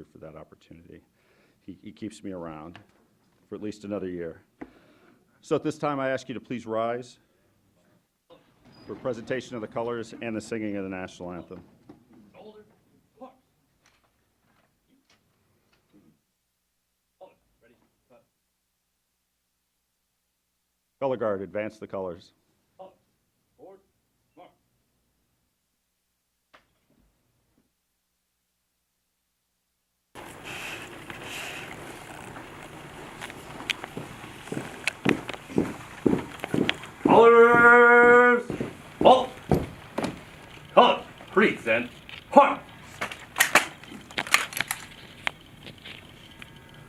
for that opportunity. He keeps me around for at least another year. So at this time, I ask you to please rise for presentation of the colors and the singing of the national anthem. Color guard, advance the colors. Colors! Halt! Colors! Present! Part!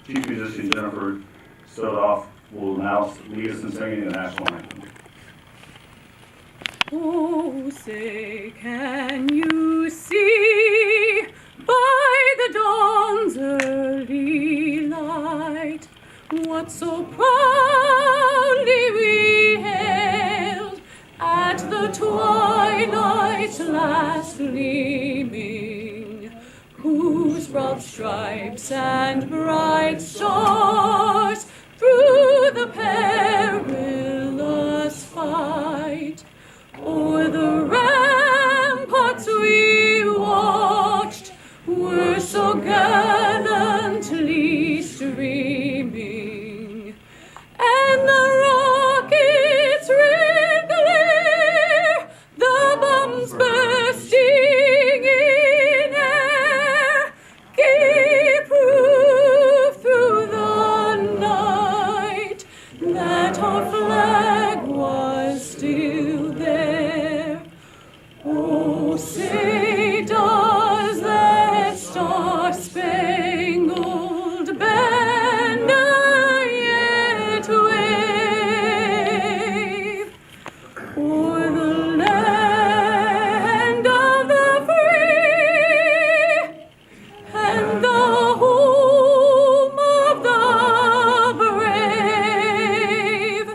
Chief Musician Jennifer Stodoff will now lead us in singing the national anthem. Oh, say, can you see by the dawn's early light what so proudly we hailed at the twilight's last gleaming, whose broad stripes and bright stars through the perilous fight o'er the ramparts we watched were so gallantly streaming, and the rockets red glare, the bombs bursting in air, gave proof through the night that our flag was still there. Oh, say, does that star-spangled banner yet wave o'er the land of the free and the home of the brave?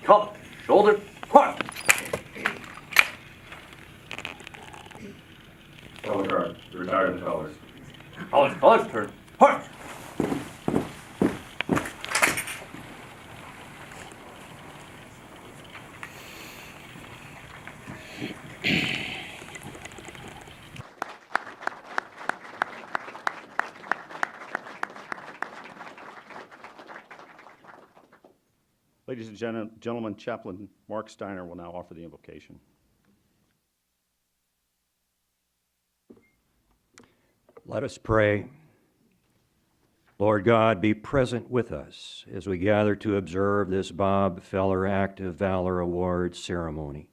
Color! Shoulder! Part! Color guard, retire the colors. Colors! Colors! Turn! Part! Ladies and gentlemen, Chaplain Mark Steiner will now offer the invocation. Let us pray. Lord God, be present with us as we gather to observe this Bob Feller Act of Valor Award ceremony.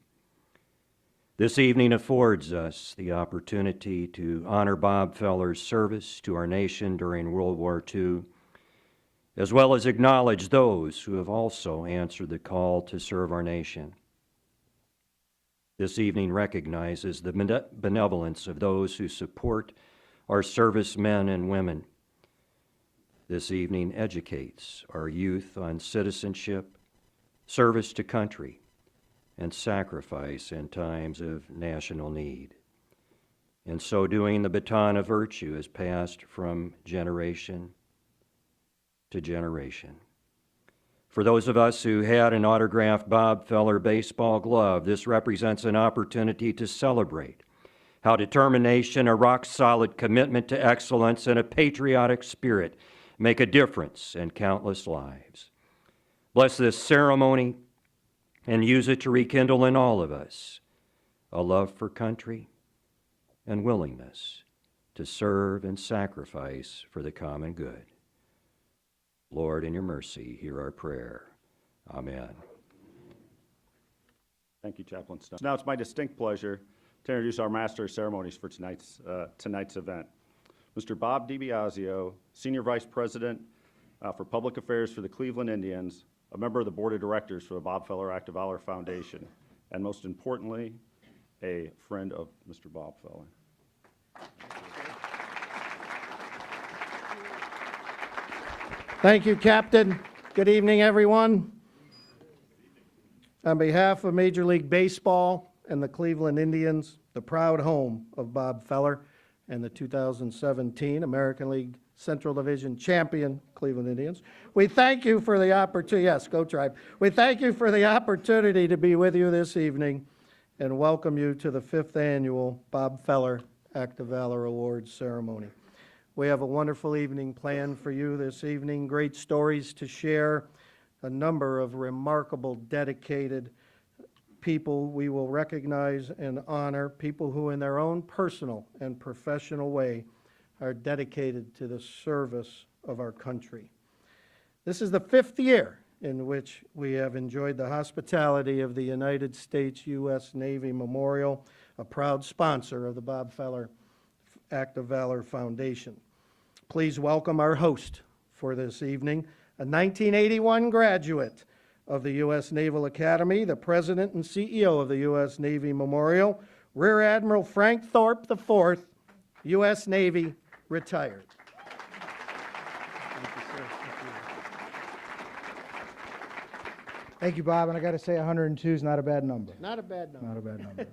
This evening affords us the opportunity to honor Bob Feller's service to our nation during World War II, as well as acknowledge those who have also answered the call to serve our nation. This evening recognizes the benevolence of those who support our servicemen and women. This evening educates our youth on citizenship, service to country, and sacrifice in times of national need. In so doing, the baton of virtue is passed from generation to generation. For those of us who had an autographed Bob Feller baseball glove, this represents an opportunity to celebrate how determination, a rock-solid commitment to excellence, and a patriotic spirit make a difference in countless lives. Bless this ceremony and use it to rekindle in all of us a love for country and willingness to serve and sacrifice for the common good. Lord, in your mercy, hear our prayer. Amen. Thank you, Chaplain Steiner. Now it's my distinct pleasure to introduce our Master of Ceremonies for tonight's event. Mr. Bob DiBiasio, Senior Vice President for Public Affairs for the Cleveland Indians, a member of the Board of Directors for the Bob Feller Act of Valor Foundation, and most importantly, a friend of Mr. Bob Feller. Thank you, Captain. Good evening, everyone. On behalf of Major League Baseball and the Cleveland Indians, the proud home of Bob Feller, and the 2017 American League Central Division champion Cleveland Indians. We thank you for the opportunity, yes, go Tribe. We thank you for the opportunity to be with you this evening and welcome you to the 5th annual Bob Feller Act of Valor Awards ceremony. We have a wonderful evening planned for you this evening, great stories to share, a number of remarkable, dedicated people we will recognize and honor, people who in their own personal and professional way are dedicated to the service of our country. This is the 5th year in which we have enjoyed the hospitality of the United States U.S. Navy Memorial, a proud sponsor of the Bob Feller Act of Valor Foundation. Please welcome our host for this evening, a 1981 graduate of the U.S. Naval Academy, the president and CEO of the U.S. Navy Memorial, Rear Admiral Frank Thorpe IV, U.S. Navy, retired. Thank you, sir. Thank you, Bob. And I got to say, 102 is not a bad number. Not a bad number. Not a bad number.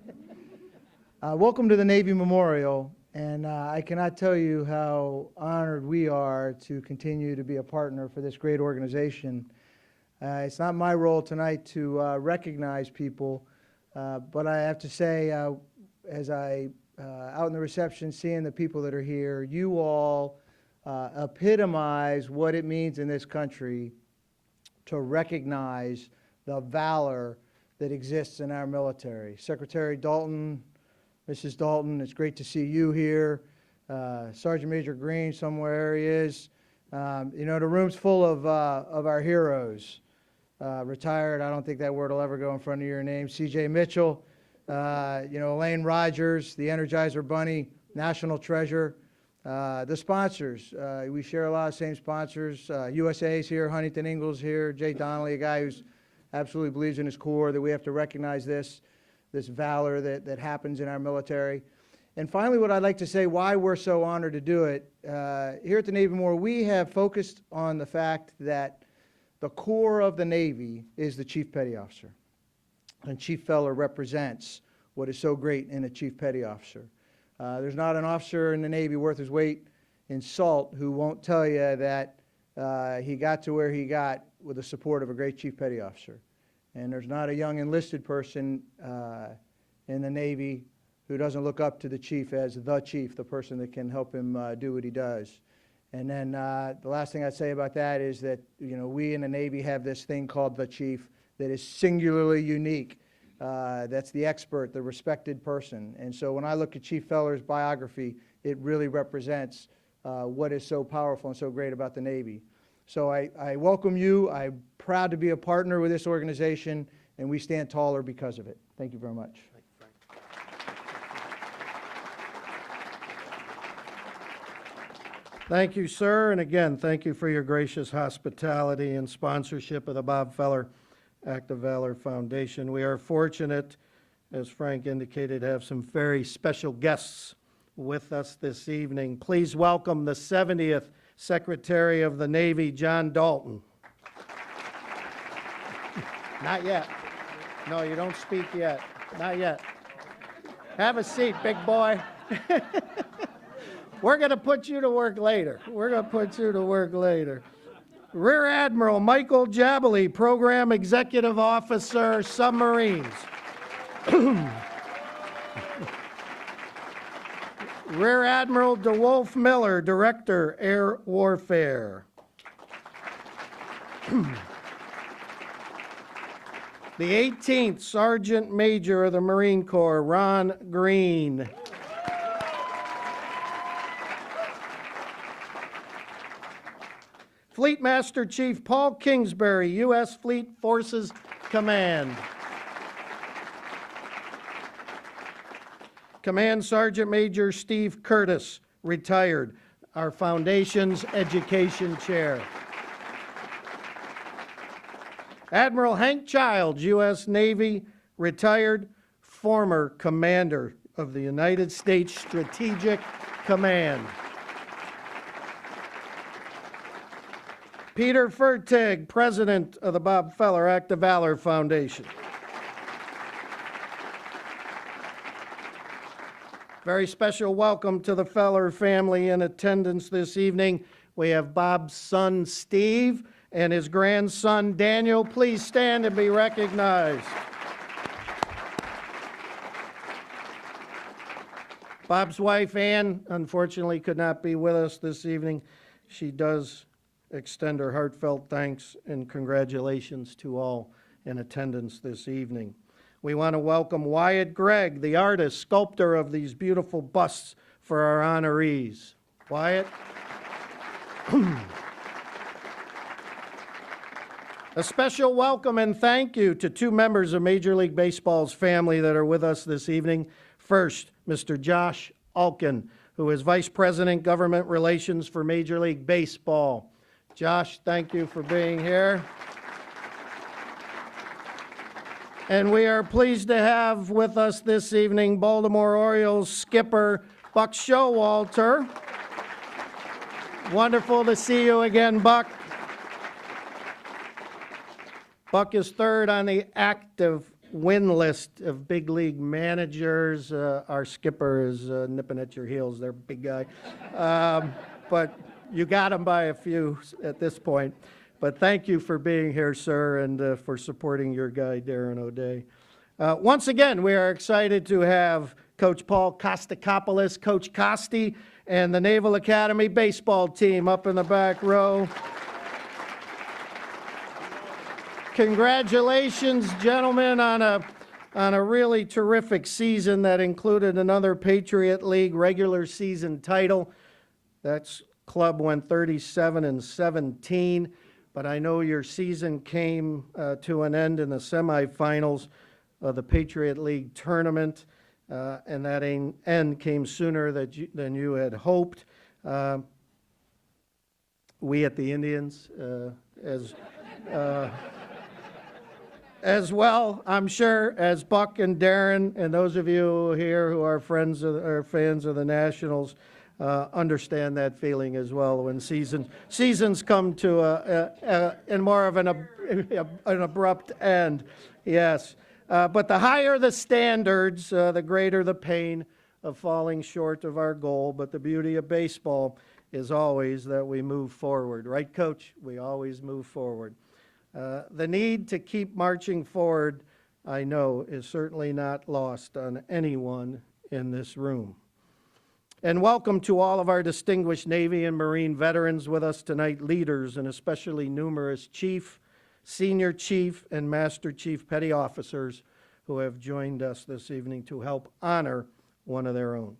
Welcome to the Navy Memorial. And I cannot tell you how honored we are to continue to be a partner for this great organization. It's not my role tonight to recognize people, but I have to say, as I out in the reception, seeing the people that are here, you all epitomize what it means in this country to recognize the valor that exists in our military. Secretary Dalton, Mrs. Dalton, it's great to see you here. Sergeant Major Green, somewhere he is. You know, the room's full of our heroes. Retired, I don't think that word will ever go in front of your name. C.J. Mitchell, you know, Elaine Rogers, the Energizer Bunny, National Treasure. The sponsors, we share a lot of same sponsors. USA's here, Huntington Ingalls here, Jay Donnelly, a guy who's absolutely believes in his core that we have to recognize this valor that happens in our military. And finally, what I'd like to say, why we're so honored to do it, here at the Navy Memorial, we have focused on the fact that the core of the Navy is the Chief Petty Officer. And Chief Feller represents what is so great in a Chief Petty Officer. There's not an officer in the Navy worth his weight in salt who won't tell you that he got to where he got with the support of a great Chief Petty Officer. And there's not a young enlisted person in the Navy who doesn't look up to the Chief as the Chief, the person that can help him do what he does. And then the last thing I'd say about that is that, you know, we in the Navy have this thing called the Chief that is singularly unique. That's the expert, the respected person. And so when I look at Chief Feller's biography, it really represents what is so powerful and so great about the Navy. So I welcome you. I'm proud to be a partner with this organization, and we stand taller because of it. Thank you very much. Thank you, sir, and again, thank you for your gracious hospitality and sponsorship of the Bob Feller Act of Valor Foundation. We are fortunate, as Frank indicated, to have some very special guests with us this evening. Please welcome the 70th Secretary of the Navy, John Dalton. Not yet. No, you don't speak yet. Not yet. Have a seat, big boy. We're going to put you to work later. We're going to put you to work later. Rear Admiral Michael Jabley, Program Executive Officer, Submarines. Rear Admiral DeWolf Miller, Director, Air Warfare. The 18th Sergeant Major of the Marine Corps, Ron Green. Fleet Master Chief Paul Kingsbury, U.S. Fleet Forces Command. Command Sergeant Major Steve Curtis, retired, our Foundation's Education Chair. Admiral Hank Childs, U.S. Navy, retired, former Commander of the United States Strategic Command. Peter Fertig, President of the Bob Feller Act of Valor Foundation. Very special welcome to the Feller family in attendance this evening. We have Bob's son, Steve, and his grandson, Daniel. Please stand and be recognized. Bob's wife, Ann, unfortunately could not be with us this evening. She does extend her heartfelt thanks and congratulations to all in attendance this evening. We want to welcome Wyatt Gregg, the artist, sculptor of these beautiful busts for our honorees. Wyatt. A special welcome and thank you to two members of Major League Baseball's family that are with us this evening. First, Mr. Josh Alkin, who is Vice President, Government Relations for Major League Baseball. Josh, thank you for being here. And we are pleased to have with us this evening Baltimore Orioles skipper Buck Showalter. Wonderful to see you again, Buck. Buck is third on the active win list of big league managers. Our skipper is nipping at your heels there, big guy. But you got him by a few at this point. But thank you for being here, sir, and for supporting your guy, Darren O'Day. Once again, we are excited to have Coach Paul Kostakopoulos, Coach Costi, and the Naval Academy baseball team up in the back row. Congratulations, gentlemen, on a really terrific season that included another Patriot League regular season title. That club went 37-17. But I know your season came to an end in the semifinals of the Patriot League tournament, and that end came sooner than you had hoped. We at the Indians, as well, I'm sure, as Buck and Darren and those of you here who are fans of the Nationals, understand that feeling as well when seasons come to in more of an abrupt end. Yes, but the higher the standards, the greater the pain of falling short of our goal. But the beauty of baseball is always that we move forward, right, Coach? We always move forward. The need to keep marching forward, I know, is certainly not lost on anyone in this room. And welcome to all of our distinguished Navy and Marine veterans with us tonight, leaders and especially numerous chief, senior chief, and master chief petty officers who have joined us this evening to help honor one of their own.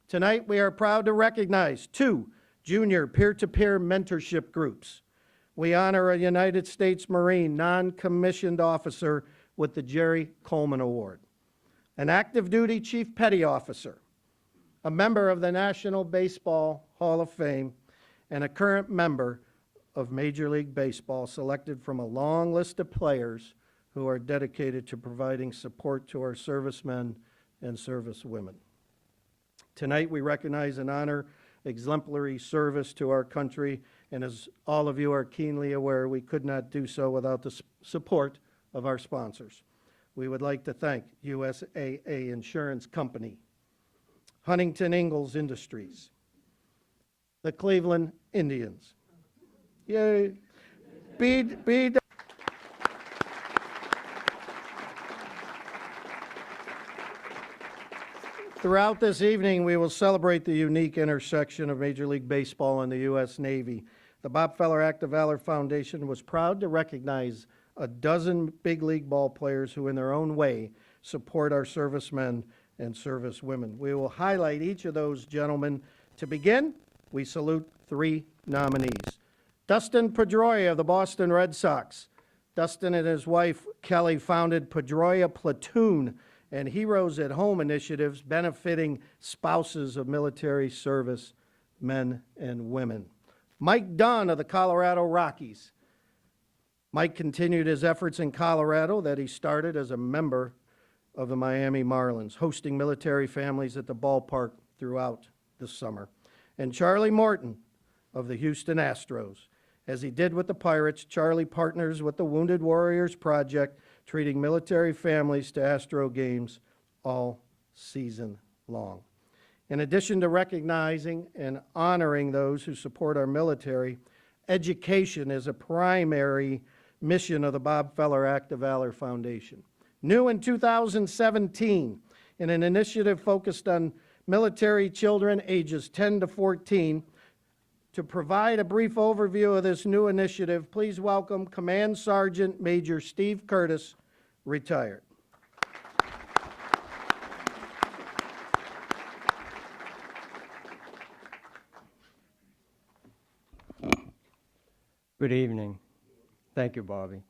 Tonight, we are proud to recognize two junior peer-to-peer mentorship groups. We honor a United States Marine non-commissioned officer with the Jerry Coleman Award, an active duty chief petty officer, a member of the National Baseball Hall of Fame, and a current member of Major League Baseball, selected from a long list of players who are dedicated to providing support to our servicemen and servicewomen. Tonight, we recognize and honor exemplary service to our country, and as all of you are keenly aware, we could not do so without the support of our sponsors. We would like to thank USAA Insurance Company, Huntington Ingalls Industries, the Cleveland Indians. Yay. Throughout this evening, we will celebrate the unique intersection of Major League Baseball and the U.S. Navy. The Bob Feller Act of Valor Foundation was proud to recognize a dozen big league ball players who, in their own way, support our servicemen and servicewomen. We will highlight each of those gentlemen. To begin, we salute three nominees. Dustin Pedroia of the Boston Red Sox. Dustin and his wife, Kelly, founded Pedroia Platoon and Heroes at Home initiatives benefiting spouses of military service men and women. Mike Dunn of the Colorado Rockies. Mike continued his efforts in Colorado that he started as a member of the Miami Marlins, hosting military families at the ballpark throughout the summer. And Charlie Morton of the Houston Astros. As he did with the Pirates, Charlie partners with the Wounded Warriors Project, treating military families to Astro games all season long. In addition to recognizing and honoring those who support our military, education is a primary mission of the Bob Feller Act of Valor Foundation. New in 2017, in an initiative focused on military children ages 10 to 14, to provide a brief overview of this new initiative, please welcome Command Sergeant Major Steve Curtis, retired. Good evening. Thank you, Bobby.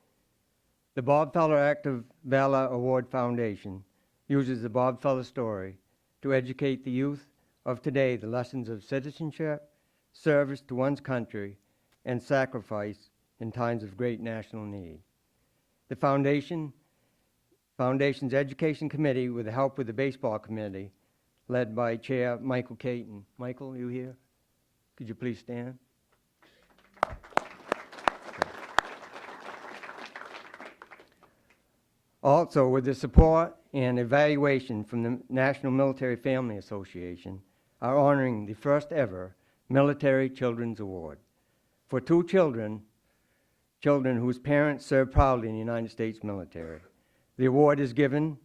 The Bob Feller Active Valor Award Foundation uses the Bob Feller story to educate the youth of today the lessons of citizenship, service to one's country, and sacrifice in times of great national need. The foundation's Education Committee, with the help of the Baseball Committee, led by Chair Michael Caton. Michael, you here? Could you please stand? Also, with the support and evaluation from the National Military Family Association, are honoring the first ever Military Children's Award for two children whose parents served proudly in the United States military. The award is given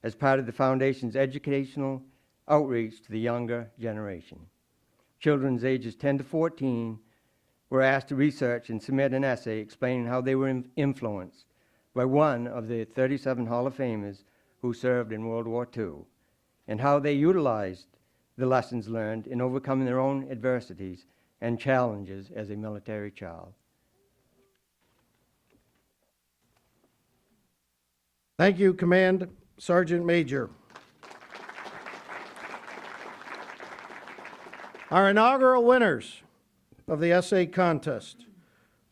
as part of the Foundation's educational outreach to the younger generation. Children ages 10 to 14 were asked to research and submit an essay explaining how they were influenced by one of the 37 Hall of Famers who served in World War II, and how they utilized the lessons learned in overcoming their own adversities and challenges as a military child. Thank you, Command Sergeant Major. Our inaugural winners of the essay contest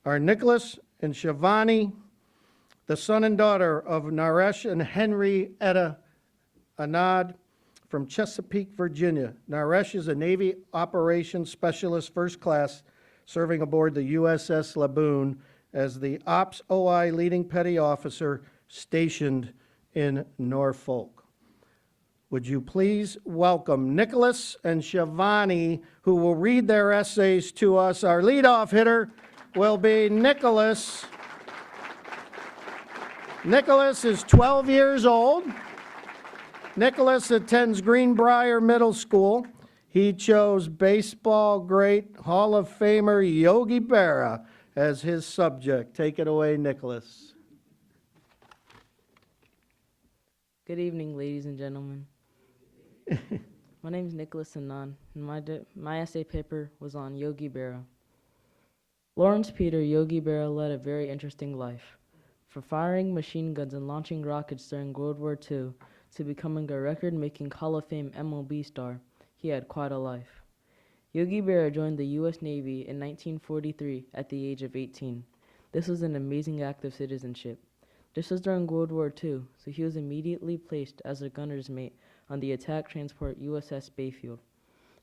are Nicholas and Shivani, the son and daughter of Naresh and Henrietta Anand from Chesapeake, Virginia. Naresh is a Navy Operations Specialist First Class, serving aboard the USS Laboon as the Ops OI Leading Petty Officer stationed in Norfolk. Would you please welcome Nicholas and Shivani, who will read their essays to us. Our leadoff hitter will be Nicholas. Nicholas is 12 years old. Nicholas attends Greenbrier Middle School. He chose baseball great Hall of Famer Yogi Berra as his subject. Take it away, Nicholas. Good evening, ladies and gentlemen. My name is Nicholas Anand, and my essay paper was on Yogi Berra. Lawrence Peter Yogi Berra led a very interesting life. From firing machine guns and launching rockets during World War II to becoming a record-making Hall of Fame MLB star, he had quite a life. Yogi Berra joined the U.S. Navy in 1943 at the age of 18. This was an amazing act of citizenship. This was during World War II, so he was immediately placed as a gunner's mate on the attack transport USS Bayfield.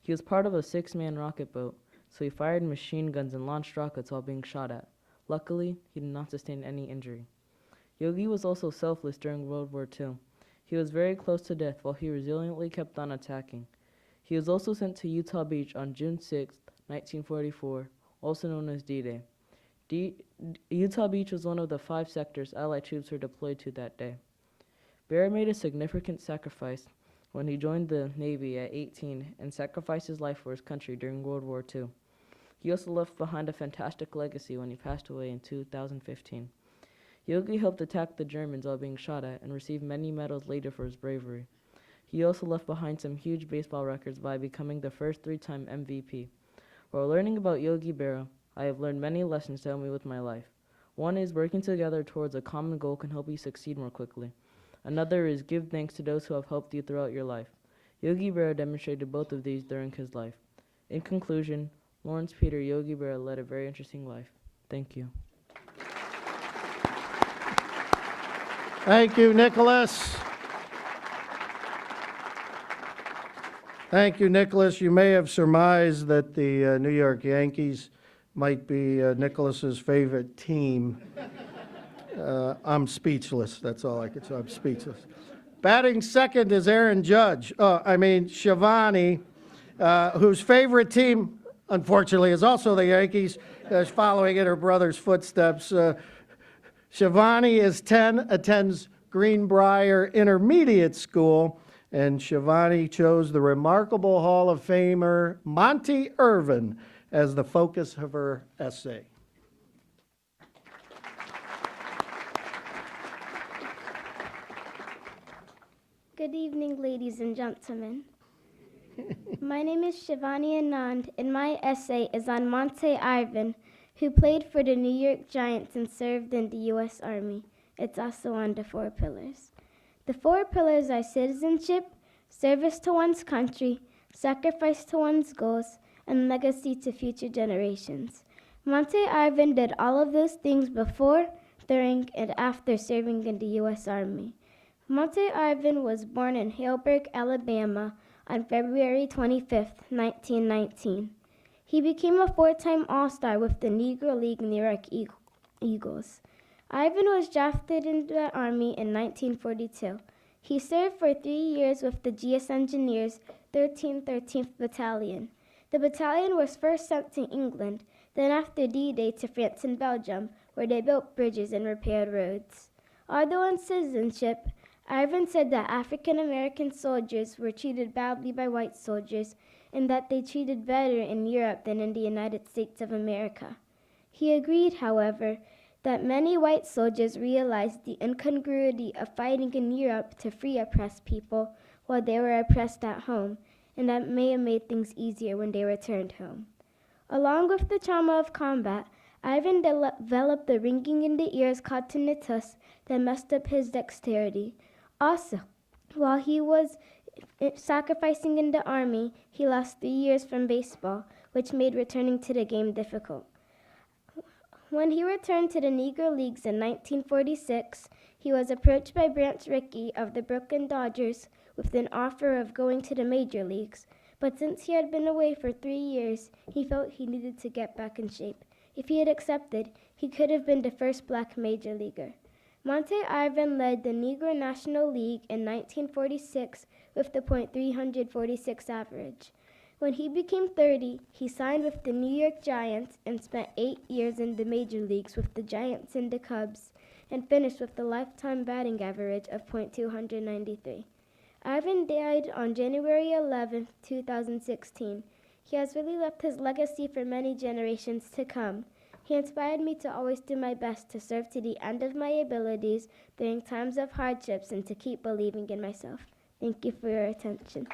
He was part of a 6-man rocket boat, so he fired machine guns and launched rockets while being shot at. Luckily, he did not sustain any injury. Yogi was also selfless during World War II. He was very close to death while he resiliently kept on attacking. He was also sent to Utah Beach on June 6, 1944, also known as D-Day. Utah Beach was one of the 5 sectors Allied troops were deployed to that day. Berra made a significant sacrifice when he joined the Navy at 18 and sacrificed his life for his country during World War II. He also left behind a fantastic legacy when he passed away in 2015. Yogi helped attack the Germans while being shot at and received many medals later for his bravery. He also left behind some huge baseball records by becoming the first 3-time MVP. While learning about Yogi Berra, I have learned many lessons to help me with my life. One is working together towards a common goal can help you succeed more quickly. Another is give thanks to those who have helped you throughout your life. Yogi Berra demonstrated both of these during his life. In conclusion, Lawrence Peter Yogi Berra led a very interesting life. Thank you. Thank you, Nicholas. Thank you, Nicholas. You may have surmised that the New York Yankees might be Nicholas's favorite team. I'm speechless. That's all I could say. I'm speechless. Batting second is Shivani. whose favorite team, unfortunately, is also the Yankees, following in her brother's footsteps. Shivani is 10, attends Greenbrier Intermediate School, and Shivani chose the remarkable Hall of Famer Monty Irvin as the focus of her essay. Good evening, ladies and gentlemen. My name is Shivani Anand, and my essay is on Monte Irvin, who played for the New York Giants and served in the U.S. Army. It's also on the 4 pillars. The 4 pillars are citizenship, service to one's country, sacrifice to one's goals, and legacy to future generations. Monte Irvin did all of those things before, during, and after serving in the U.S. Army. Monte Irvin was born in Haleburg, Alabama, on February 25, 1919. He became a 4-time All-Star with the Negro League New York Eagles. Ivan was drafted into the Army in 1942. He served for 3 years with the GS Engineers 13th Battalion. The battalion was first sent to England, then after D-Day to France and Belgium, where they built bridges and repaired roads. Although on citizenship, Ivan said that African American soldiers were treated badly by white soldiers and that they treated better in Europe than in the United States of America. He agreed, however, that many white soldiers realized the incongruity of fighting in Europe to free oppressed people while they were oppressed at home, and that may have made things easier when they returned home. Along with the trauma of combat, Ivan developed the ringing in the ears called tinnitus that messed up his dexterity. Also, while he was sacrificing in the Army, he lost 3 years from baseball, which made returning to the game difficult. When he returned to the Negro Leagues in 1946, he was approached by Branch Rickey of the Brooklyn Dodgers with an offer of going to the major leagues. But since he had been away for 3 years, he felt he needed to get back in shape. If he had accepted, he could have been the first black major leaguer. Monte Irvin led the Negro National League in 1946 with the .346 average. When he became 30, he signed with the New York Giants and spent 8 years in the major leagues with the Giants and the Cubs, and finished with a lifetime batting average of .293. Irvin died on January 11, 2016. He has really left his legacy for many generations to come. He inspired me to always do my best to serve to the end of my abilities during times of hardships and to keep believing in myself. Thank you for your attention.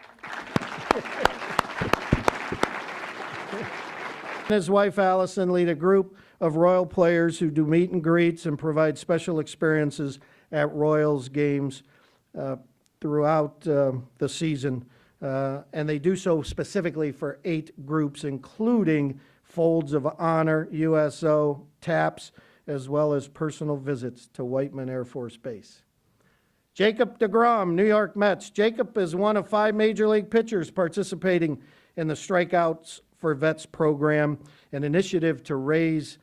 His wife Allison lead a group of Royal players who do meet and greets and provide special experiences at Royals games throughout the season. And they do so specifically for 8 groups, including folds of honor, USO, TAPS, as well as personal visits to Whiteman Air Force Base. Jacob deGrom, New York Mets. Jacob is one of 5 Major League pitchers participating in the Strikeouts for Vets program, an initiative to raise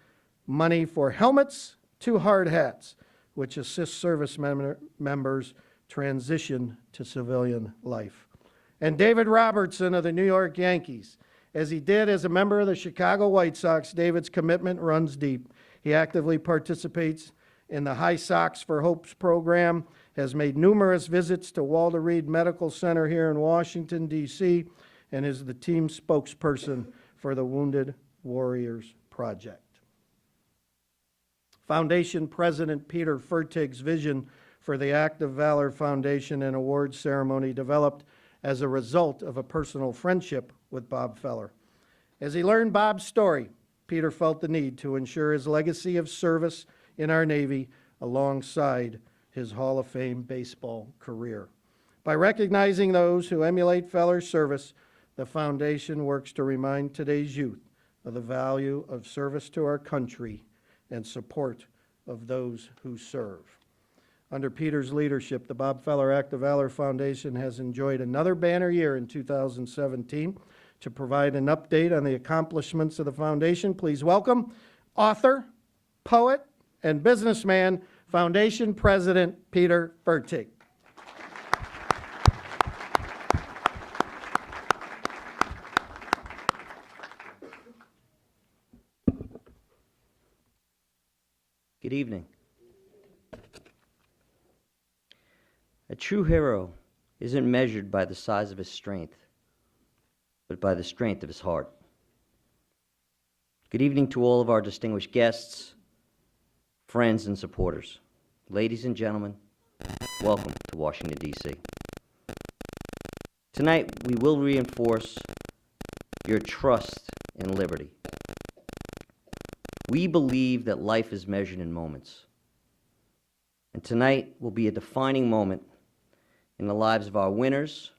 money for helmets to hard hats, which assists service members transition to civilian life. And David Robertson of the New York Yankees. As he did as a member of the Chicago White Sox, David's commitment runs deep. He actively participates in the High Sox for Hope's program, has made numerous visits to Walter Reed Medical Center here in Washington, D.C., and is the team spokesperson for the Wounded Warriors Project. Foundation President Peter Fertig's vision for the Act of Valor Foundation and Awards ceremony developed as a result of a personal friendship with Bob Feller. As he learned Bob's story, Peter felt the need to ensure his legacy of service in our Navy alongside his Hall of Fame baseball career. By recognizing those who emulate Feller's service, the foundation works to remind today's youth of the value of service to our country and support of those who serve. Under Peter's leadership, the Bob Feller Act of Valor Foundation has enjoyed another banner year in 2017. To provide an update on the accomplishments of the foundation, please welcome author, poet, and businessman, Foundation President Peter Fertig. Good evening. A true hero isn't measured by the size of his strength, but by the strength of his heart. Good evening to all of our distinguished guests, friends, and supporters. Ladies and gentlemen, welcome to Washington, D.C. Tonight, we will reinforce your trust in liberty. We believe that life is measured in moments. And tonight will be a defining moment in the lives of our winners,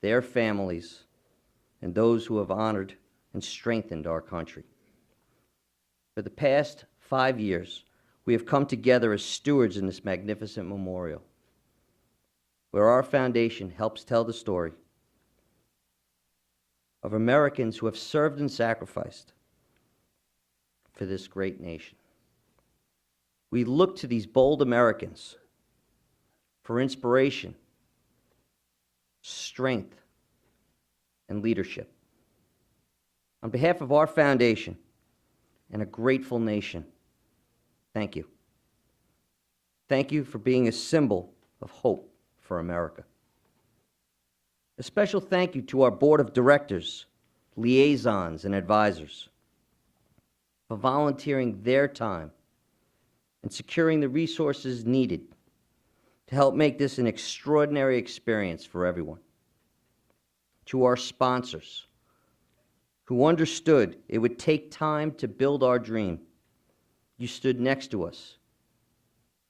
their families, and those who have honored and strengthened our country. For the past 5 years, we have come together as stewards in this magnificent memorial, where our foundation helps tell the story of Americans who have served and sacrificed for this great nation. We look to these bold Americans for inspiration, strength, and leadership. On behalf of our foundation and a grateful nation, thank you. Thank you for being a symbol of hope for America. A special thank you to our board of directors, liaisons, and advisors for volunteering their time and securing the resources needed to help make this an extraordinary experience for everyone. To our sponsors, who understood it would take time to build our dream, you stood next to us,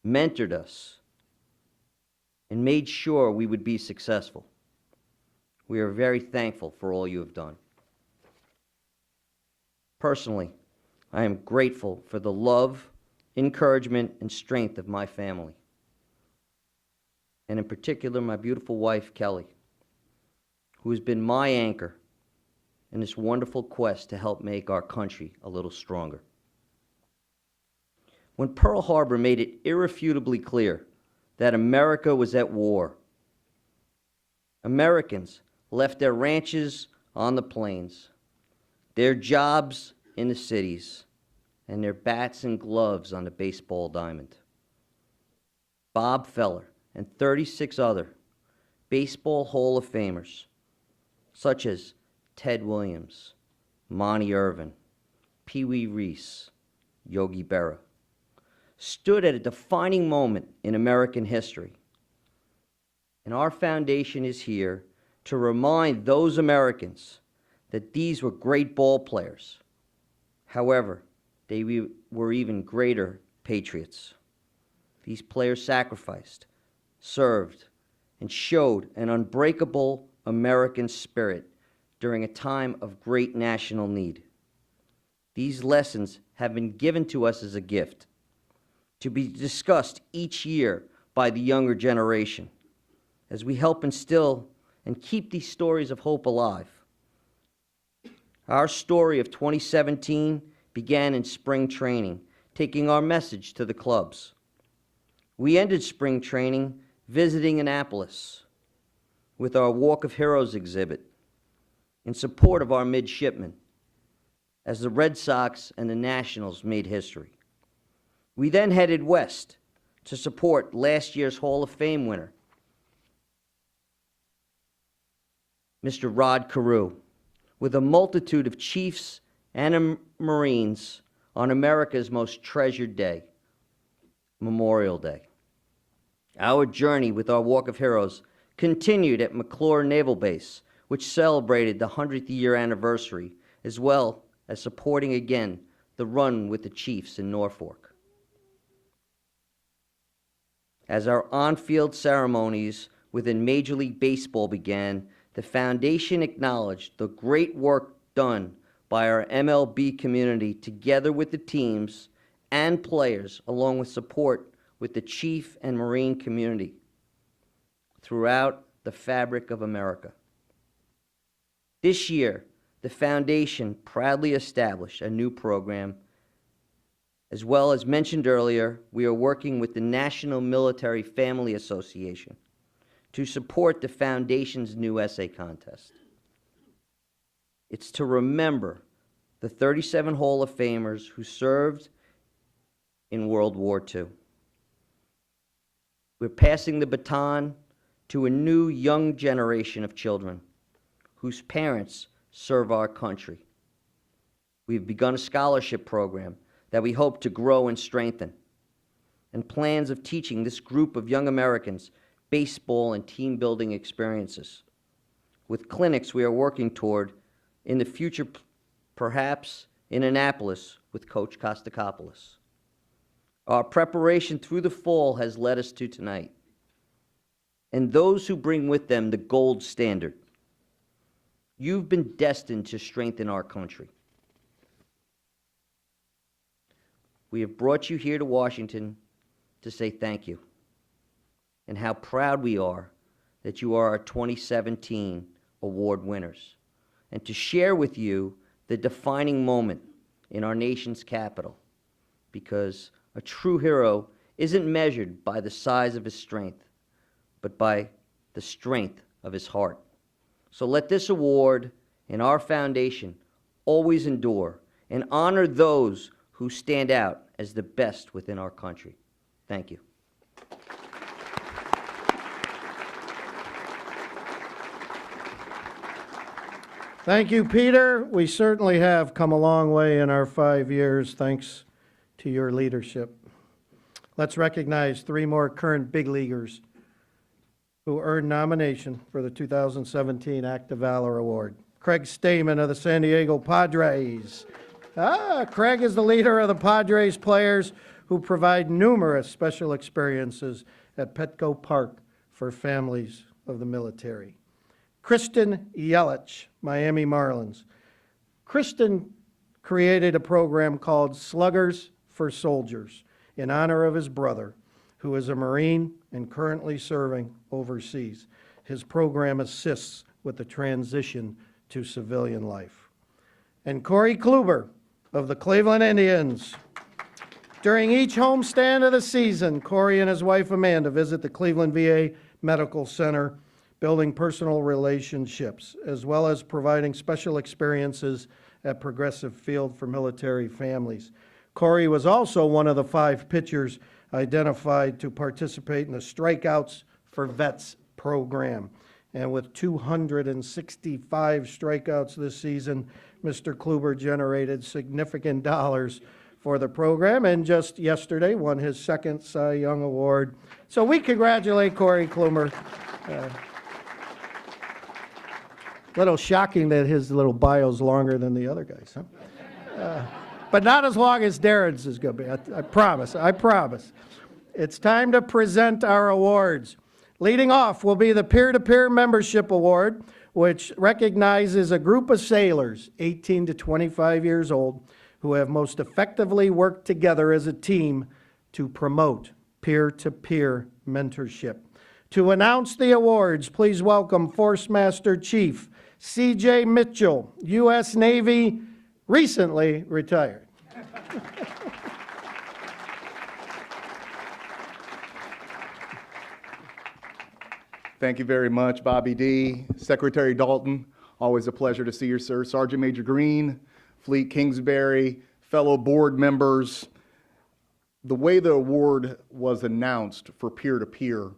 mentored us, and made sure we would be successful. We are very thankful for all you have done. Personally, I am grateful for the love, encouragement, and strength of my family, and in particular my beautiful wife, Kelly, who has been my anchor in this wonderful quest to help make our country a little stronger. When Pearl Harbor made it irrefutably clear that America was at war, Americans left their ranches on the plains, their jobs in the cities, and their bats and gloves on the baseball diamond. Bob Feller and 36 other Baseball Hall of Famers, such as Ted Williams, Monty Irvin, Pee Wee Reese, Yogi Berra, stood at a defining moment in American history. And our foundation is here to remind those Americans that these were great ball players. However, they were even greater patriots. These players sacrificed, served, and showed an unbreakable American spirit during a time of great national need. These lessons have been given to us as a gift, to be discussed each year by the younger generation, as we help instill and keep these stories of hope alive. Our story of 2017 began in spring training, taking our message to the clubs. We ended spring training visiting Annapolis with our Walk of Heroes exhibit in support of our midshipmen as the Red Sox and the Nationals made history. We then headed west to support last year's Hall of Fame winner, Mr. Rod Carew, with a multitude of chiefs and Marines on America's most treasured day, Memorial Day. Our journey with our Walk of Heroes continued at McClure Naval Base, which celebrated the 100th year anniversary, as well as supporting again the run with the Chiefs in Norfolk. As our on-field ceremonies within Major League Baseball began, the foundation acknowledged the great work done by our MLB community together with the teams and players, along with support with the Chief and Marine community throughout the fabric of America. This year, the foundation proudly established a new program. As well as mentioned earlier, we are working with the National Military Family Association to support the foundation's new essay contest. It's to remember the 37 Hall of Famers who served in World War II. We're passing the baton to a new young generation of children whose parents serve our country. We've begun a scholarship program that we hope to grow and strengthen, and plans of teaching this group of young Americans baseball and team building experiences, with clinics we are working toward in the future, perhaps in Annapolis with Coach Kostakopoulos. Our preparation through the fall has led us to tonight, and those who bring with them the gold standard. You've been destined to strengthen our country. We have brought you here to Washington to say thank you, and how proud we are that you are our 2017 award winners, and to share with you the defining moment in our nation's capital, because a true hero isn't measured by the size of his strength, but by the strength of his heart. So let this award and our foundation always endure and honor those who stand out as the best within our country. Thank you. Thank you, Peter. We certainly have come a long way in our 5 years, thanks to your leadership. Let's recognize 3 more current big leaguers who earned nomination for the 2017 Act of Valor Award. Craig Stamen of the San Diego Padres. Craig is the leader of the Padres players who provide numerous special experiences at Petco Park for families of the military. Kristen Yelich, Miami Marlins. Kristen created a program called Sluggers for Soldiers in honor of his brother, who is a Marine and currently serving overseas. His program assists with the transition to civilian life. And Corey Kluber of the Cleveland Indians. During each homestand of the season, Corey and his wife Amanda visit the Cleveland VA Medical Center, building personal relationships, as well as providing special experiences at Progressive Field for military families. Corey was also one of the 5 pitchers identified to participate in the Strikeouts for Vets program. And with 265 strikeouts this season, Mr. Kluber generated significant dollars for the program, and just yesterday won his 2nd Cy Young Award. So we congratulate Corey Kluber. Little shocking that his little bio's longer than the other guys, huh? But not as long as Darren's is going to be. I promise. It's time to present our awards. Leading off will be the Peer-to-Peer Membership Award, which recognizes a group of sailors, 18 to 25 years old, who have most effectively worked together as a team to promote peer-to-peer mentorship. To announce the awards, please welcome Force Master Chief C.J. Mitchell, U.S. Navy, recently retired. Thank you very much, Bobby D. Secretary Dalton, always a pleasure to see you, sir. Sergeant Major Green, Fleet Kingsbury, fellow board members. The way the award was announced for peer-to-peer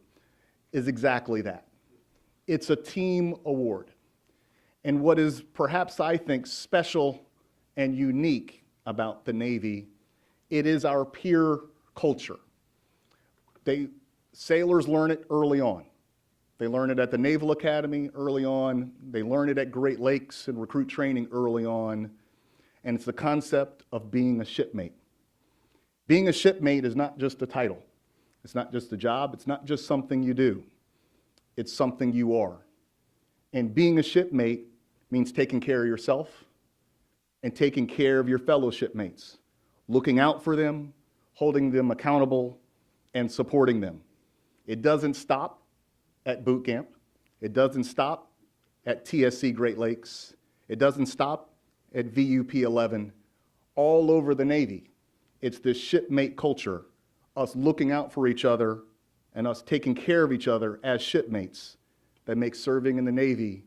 is exactly that. It's a team award. And what is perhaps, I think, special and unique about the Navy, it is our peer culture. Sailors learn it early on. They learn it at the Naval Academy early on. They learn it at Great Lakes and recruit training early on. And it's the concept of being a shipmate. Being a shipmate is not just a title. It's not just a job. It's not just something you do. It's something you are. And being a shipmate means taking care of yourself and taking care of your fellow shipmates, looking out for them, holding them accountable, and supporting them. It doesn't stop at boot camp. It doesn't stop at TSC Great Lakes. It doesn't stop at VUP 11. All over the Navy, it's this shipmate culture, us looking out for each other and us taking care of each other as shipmates, that makes serving in the Navy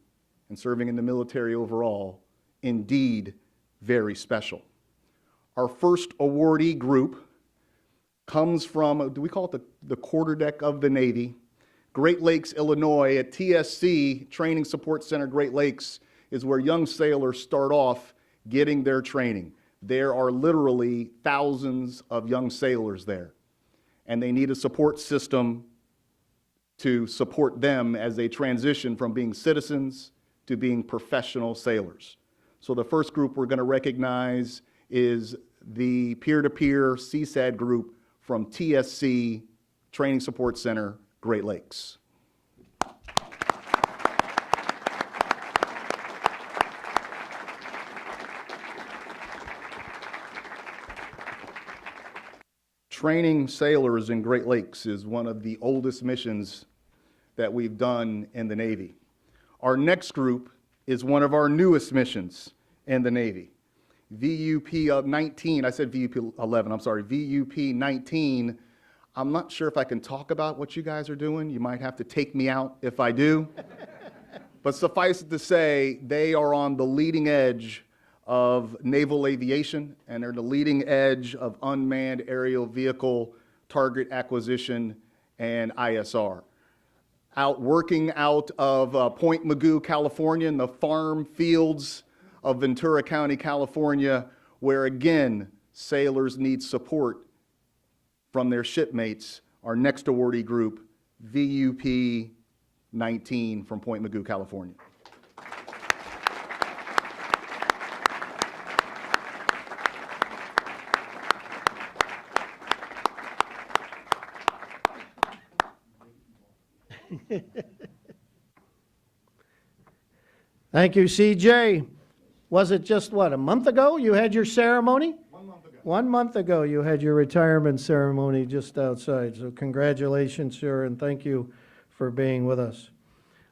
and serving in the military overall indeed very special. Our first awardee group comes from, do we call it the quarterdeck of the Navy? Great Lakes, Illinois, at TSC, Training Support Center, Great Lakes, is where young sailors start off getting their training. There are literally thousands of young sailors there, and they need a support system to support them as they transition from being citizens to being professional sailors. So the first group we're going to recognize is the peer-to-peer CSAD group from TSC, Training Support Center, Great Lakes. Training sailors in Great Lakes is one of the oldest missions that we've done in the Navy. Our next group is one of our newest missions in the Navy. VUP 19, I said VUP 11, I'm sorry, VUP 19. I'm not sure if I can talk about what you guys are doing. You might have to take me out if I do. But suffice it to say, they are on the leading edge of naval aviation, and they're the leading edge of unmanned aerial vehicle target acquisition and ISR. Working out of Point Mugu, California, in the farm fields of Ventura County, California, where again, sailors need support from their shipmates. Our next awardee group, VUP 19 from Point Mugu, California. Thank you, CJ. Was it just, what, a month ago you had your ceremony? 1 month ago. 1 month ago you had your retirement ceremony just outside. So congratulations, sir, and thank you for being with us.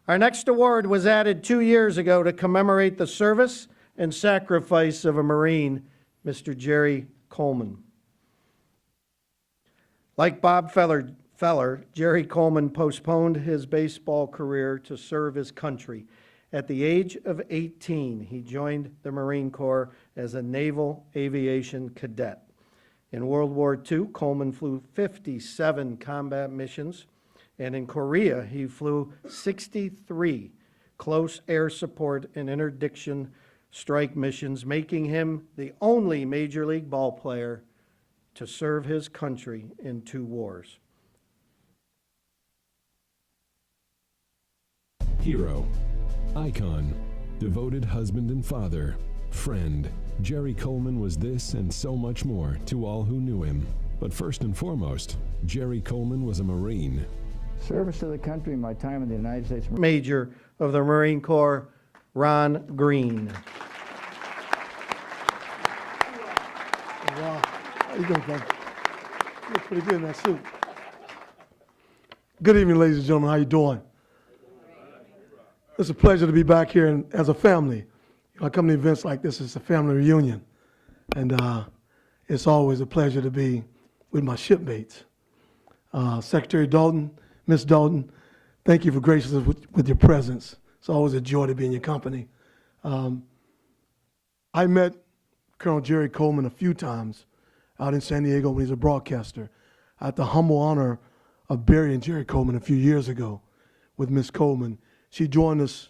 Our next award was added 2 years ago to commemorate the service and sacrifice of a Marine, Mr. Jerry Coleman. Like Bob Feller, Jerry Coleman postponed his baseball career to serve his country. At the age of 18, he joined the Marine Corps as a naval aviation cadet. In World War II, Coleman flew 57 combat missions, and in Korea, he flew 63 close air support and interdiction strike missions, making him the only Major League ball player to serve his country in 2 wars. Hero, icon, devoted husband and father, friend, Jerry Coleman was this and so much more to all who knew him. But first and foremost, Jerry Coleman was a Marine. Service to the country in my time in the United States. Major of the Marine Corps, Ron Green. Wow. How you doing, Frank? You look pretty good in that suit. Good evening, ladies and gentlemen. How you doing? It's a pleasure to be back here and, as a family. I come to events like this, it's a family reunion. And it's always a pleasure to be with my shipmates. Secretary Dalton, Miss Dalton, thank you for gracing us with your presence. It's always a joy to be in your company. I met Colonel Jerry Coleman a few times out in San Diego when he was a broadcaster. I had the humble honor of burying Jerry Coleman a few years ago with Miss Coleman. She joined us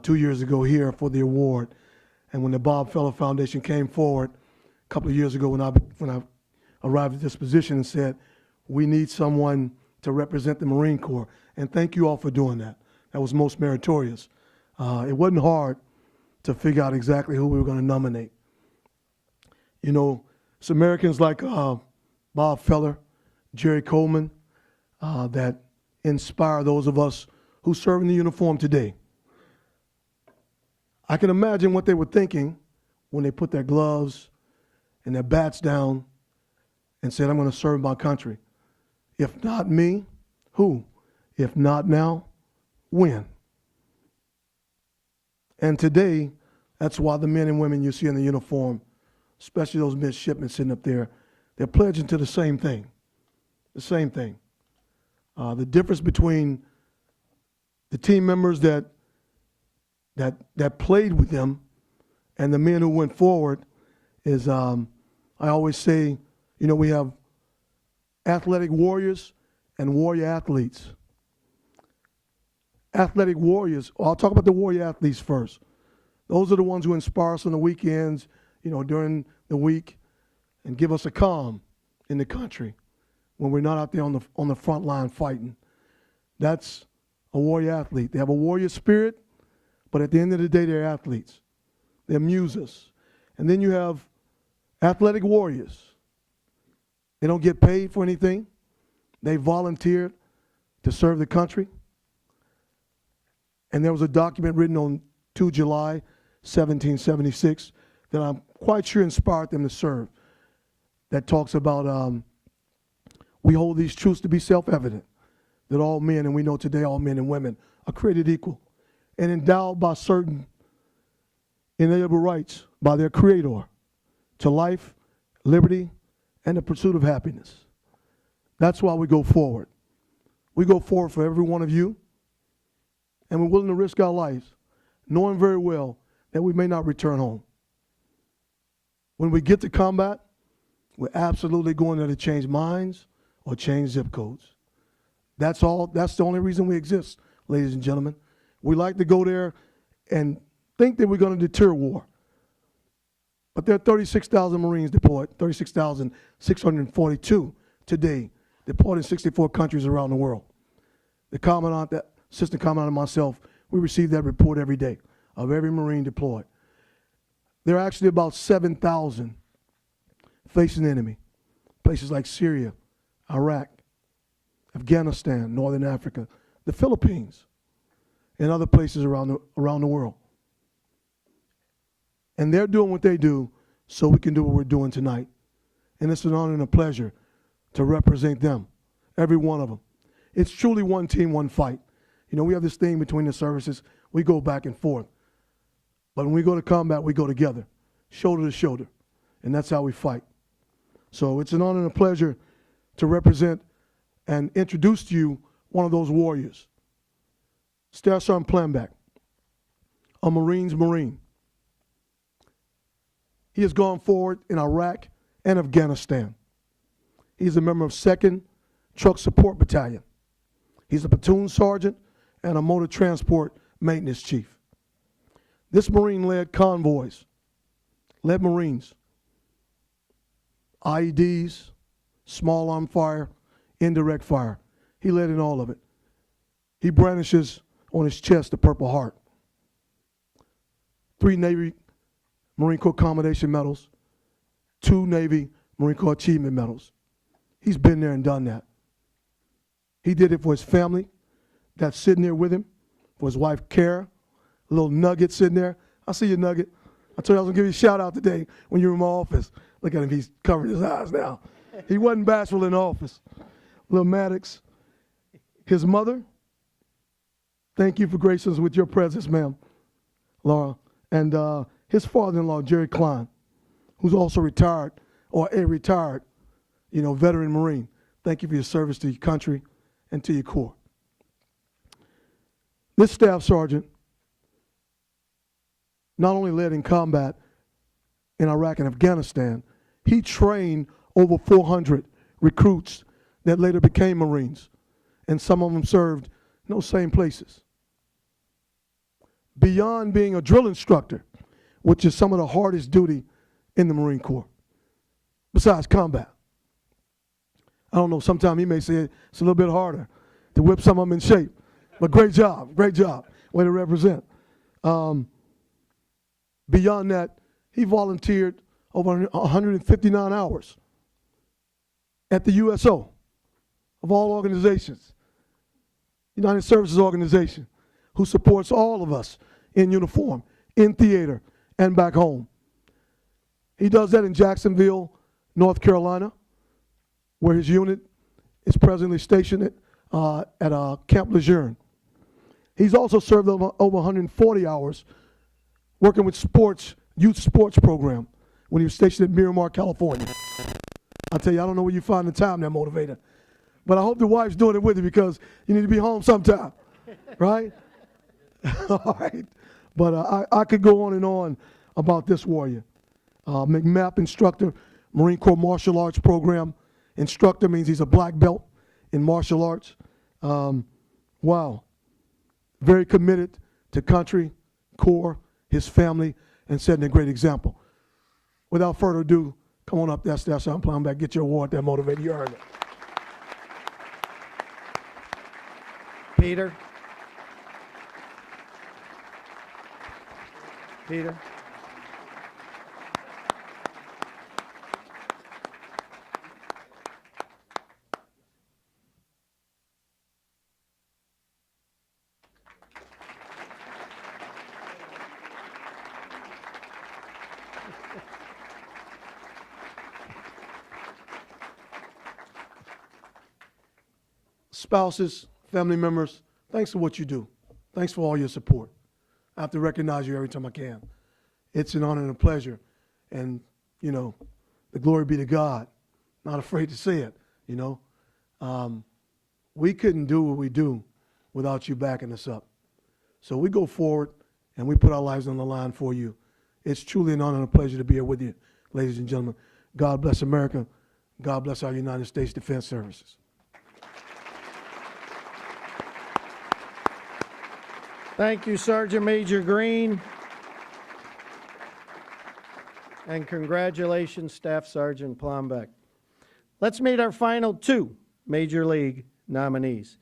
2 years ago here for the award. And when the Bob Feller Foundation came forward a couple of years ago when I arrived at this position and said, we need someone to represent the Marine Corps. And thank you all for doing that. That was most meritorious. It wasn't hard to figure out exactly who we were going to nominate. You know, it's Americans like Bob Feller, Jerry Coleman, that inspire those of us who serve in the uniform today. I can imagine what they were thinking when they put their gloves and their bats down and said, I'm going to serve my country. If not me, who? If not now, when? And today, that's why the men and women you see in the uniform, especially those midshipmen sitting up there, they're pledging to the same thing. The same thing. The difference between the team members that played with them and the men who went forward is, I always say, you know, we have athletic warriors and warrior athletes. Athletic warriors, I'll talk about the warrior athletes first. Those are the ones who inspire us on the weekends, during the week, and give us a calm in the country when we're not out there on the front line fighting. That's a warrior athlete. They have a warrior spirit, but at the end of the day, they're athletes. They amuse us. And then you have athletic warriors. They don't get paid for anything. They volunteered to serve the country. And there was a document written on 2 July 1776 that I'm quite sure inspired them to serve, that talks about we hold these truths to be self-evident, that all men, and we know today all men and women, are created equal and endowed by certain inalienable rights by their Creator to life, liberty, and the pursuit of happiness. That's why we go forward. We go forward for every one of you, and we're willing to risk our lives, knowing very well that we may not return home. When we get to combat, we're absolutely going there to change minds or change zip codes. That's all. That's the only reason we exist, ladies and gentlemen. We like to go there and think that we're going to deter war. But there are 36,000 Marines deployed, 36,642 today, deployed in 64 countries around the world. The Commandant, the Assistant Commandant, and myself, we receive that report every day of every Marine deployed. There are actually about 7,000 facing the enemy. Places like Syria, Iraq, Afghanistan, Northern Africa, the Philippines, and other places around the world. And they're doing what they do so we can do what we're doing tonight. And it's an honor and a pleasure to represent them, every one of them. It's truly one team, one fight. We have this thing between the services. We go back and forth. But when we go to combat, we go together, shoulder to shoulder. And that's how we fight. So it's an honor and a pleasure to represent and introduce to you one of those warriors. Staff Sergeant Planback, a Marine's Marine. He has gone forward in Iraq and Afghanistan. He's a member of 2nd Truck Support Battalion. He's a platoon sergeant and a motor transport maintenance chief. This Marine led convoys, led Marines, IEDs, small arm fire, indirect fire. He led in all of it. He brandishes on his chest the Purple Heart. 3 Navy Marine Corps Commendation Medals, 2 Navy Marine Corps Achievement Medals. He's been there and done that. He did it for his family that's sitting there with him, for his wife, Kara, a little Nugget sitting there. I see you, Nugget. I told you I was going to give you a shout out today when you were in my office. Look at him, he's covering his eyes now. He wasn't bashful in the office. Little Maddox. His mother, thank you for gracing us with your presence, ma'am, Laura. And his father-in-law, Jerry Klein, who's also retired, or a retired, veteran Marine. Thank you for your service to your country and to your Corps. This staff sergeant not only led in combat in Iraq and Afghanistan, he trained over 400 recruits that later became Marines, and some of them served in those same places. Beyond being a drill instructor, which is some of the hardest duty in the Marine Corps, besides combat. I don't know, sometimes he may say it's a little bit harder to whip some of them in shape, but great job, way to represent. Beyond that, he volunteered over 159 hours at the USO, of all organizations, United Services Organization, who supports all of us in uniform, in theater, and back home. He does that in Jacksonville, North Carolina, where his unit is presently stationed at Camp Lejeune. He's also served over 140 hours working with youth sports program when he was stationed at Miramar, California. I tell you, I don't know where you find the time, that motivator. But I hope the wife's doing it with you, because you need to be home sometime, right? All right. But I could go on and on about this warrior. McMap instructor, Marine Corps Martial Arts program Instructor means he's a black belt in martial arts. Wow. Very committed to country, Corps, his family, and setting a great example. Without further ado, come on up there, Staff Sergeant Plumback, get your award that motivated. You earned it. Peter. Peter. Spouses, family members, thanks for what you do. Thanks for all your support. I have to recognize you every time I can. It's an honor and a pleasure. And, you know, the glory be to God. Not afraid to say it, you know. We couldn't do what we do without you backing us up. So we go forward and we put our lives on the line for you. It's truly an honor and a pleasure to be here with you, ladies and gentlemen. God bless America. God bless our United States Defense Services. Thank you, Sergeant Major Green. And congratulations, Staff Sergeant Plombeck. Let's meet our final two Major League nominees.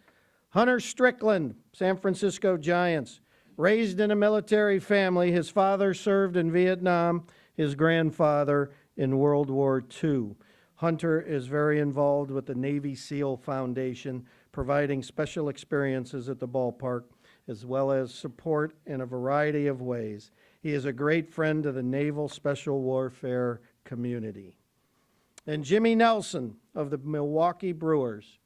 Hunter Strickland, San Francisco Giants. Raised in a military family, his father served in Vietnam, his grandfather in World War II. Hunter is very involved with the Navy SEAL Foundation, providing special experiences at the ballpark, as well as support in a variety of ways. He is a great friend to the Naval Special Warfare community. And Jimmy Nelson of the Milwaukee Brewers.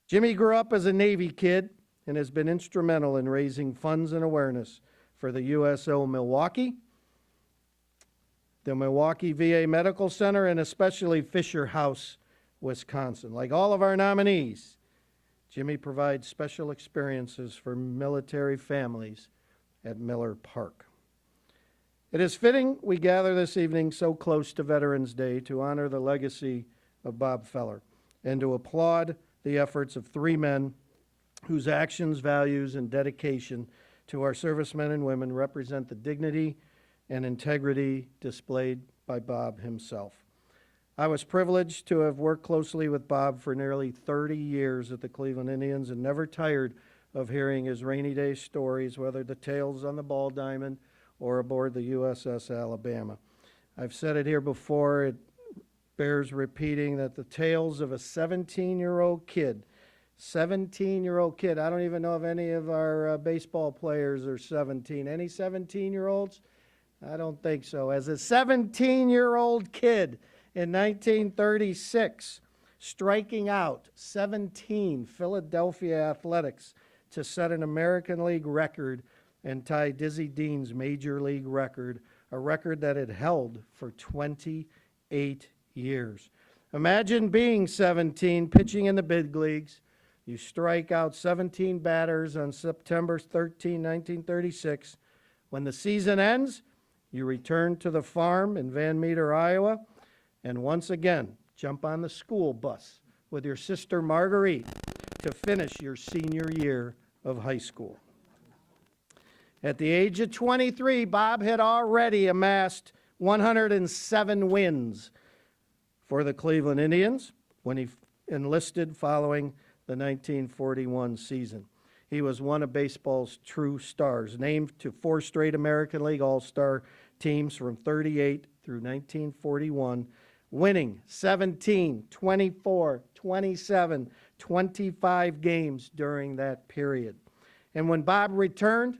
Jimmy grew up as a Navy kid and has been instrumental in raising funds and awareness for the USO Milwaukee, the Milwaukee VA Medical Center, and especially Fisher House, Wisconsin. Like all of our nominees, Jimmy provides special experiences for military families at Miller Park. It is fitting we gather this evening so close to Veterans Day to honor the legacy of Bob Feller and to applaud the efforts of three men whose actions, values, and dedication to our servicemen and women represent the dignity and integrity displayed by Bob himself. I was privileged to have worked closely with Bob for nearly 30 years at the Cleveland Indians and never tired of hearing his rainy day stories, whether the tales on the Ball Diamond or aboard the USS Alabama. I've said it here before, it bears repeating that the tales of a 17-year-old kid, I don't even know if any of our baseball players are 17. Any 17-year-olds? I don't think so. As a 17-year-old kid in 1936, striking out 17 Philadelphia Athletics to set an American League record and tie Dizzy Dean's Major League record, a record that had held for 28 years. Imagine being 17, pitching in the big leagues. You strike out 17 batters on September 13, 1936. When the season ends, you return to the farm in Van Meter, Iowa, and once again, jump on the school bus with your sister Marguerite to finish your senior year of high school. At the age of 23, Bob had already amassed 107 wins for the Cleveland Indians when he enlisted following the 1941 season. He was one of baseball's true stars, named to 4 straight American League All-Star teams from 38 through 1941, winning 17, 24, 27, 25 games during that period. And when Bob returned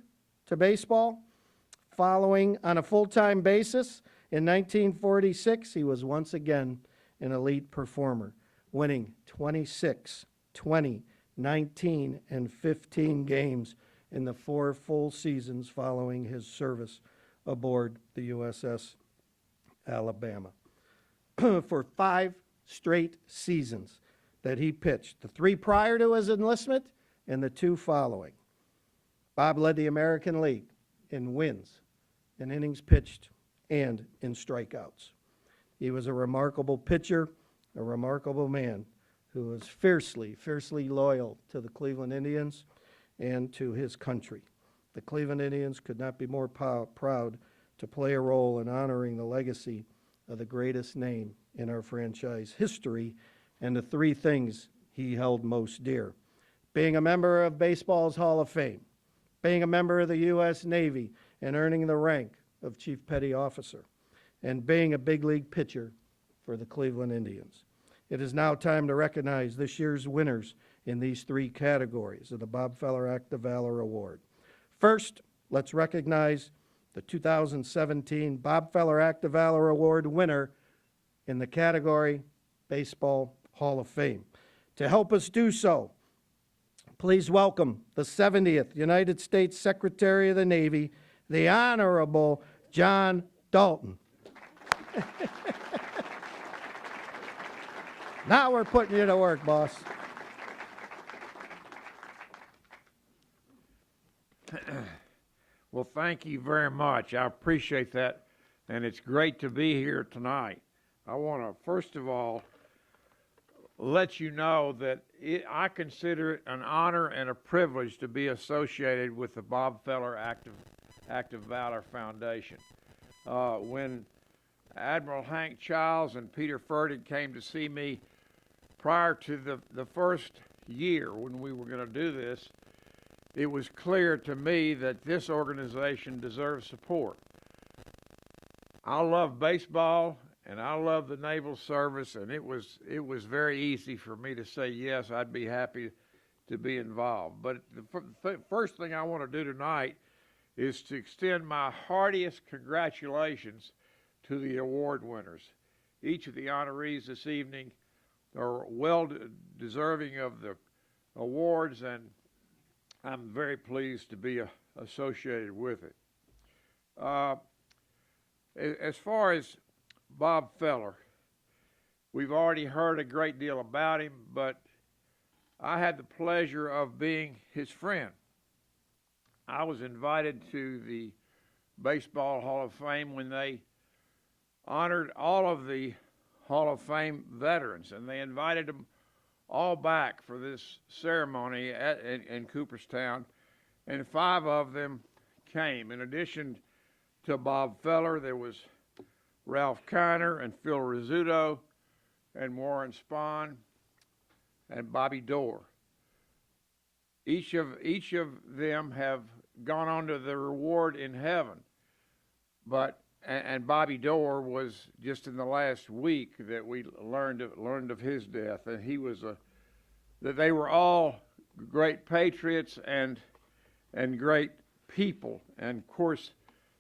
to baseball, following on a full-time basis in 1946, he was once again an elite performer, winning 26, 20, 19, and 15 games in the 4 full seasons following his service aboard the USS Alabama. For 5 straight seasons that he pitched, the 3 prior to his enlistment and the 2 following. Bob led the American League in wins, in innings pitched, and in strikeouts. He was a remarkable pitcher a remarkable man who was fiercely loyal to the Cleveland Indians and to his country. The Cleveland Indians could not be more proud to play a role in honoring the legacy of the greatest name in our franchise history and the three things he held most dear: being a member of baseball's Hall of Fame, being a member of the U.S. Navy and earning the rank of Chief Petty Officer, and being a big league pitcher for the Cleveland Indians. It is now time to recognize this year's winners in these three categories of the Bob Feller Act of Valor Award. First, let's recognize the 2017 Bob Feller Act of Valor Award winner in the category Baseball Hall of Fame. To help us do so, please welcome the 70th United States Secretary of the Navy, the Honorable John Dalton. Now we're putting you to work, boss. Well, thank you very much. I appreciate that, and it's great to be here tonight. I want to, first of all, let you know that I consider it an honor and a privilege to be associated with the Bob Feller Act of Valor Foundation. When Admiral Hank Childs and Peter Furtick came to see me prior to the first year when we were going to do this, it was clear to me that this organization deserves support. I love baseball and I love the Naval Service, and it was very easy for me to say yes, I'd be happy to be involved. But the first thing I want to do tonight is to extend my heartiest congratulations to the award winners. Each of the honorees this evening are well deserving of the awards, and I'm very pleased to be associated with it. As far as Bob Feller, we've already heard a great deal about him, but I had the pleasure of being his friend. I was invited to the Baseball Hall of Fame when they honored all of the Hall of Fame veterans, and they invited them all back for this ceremony in Cooperstown, and 5 of them came. In addition to Bob Feller, there was Ralph Kiner and Phil Rizzuto and Warren Spahn and Bobby Dorr. Each of them have gone on to the reward in heaven, and Bobby Dorr was just in the last week that we learned of his death, and that they were all great patriots and great people, and of course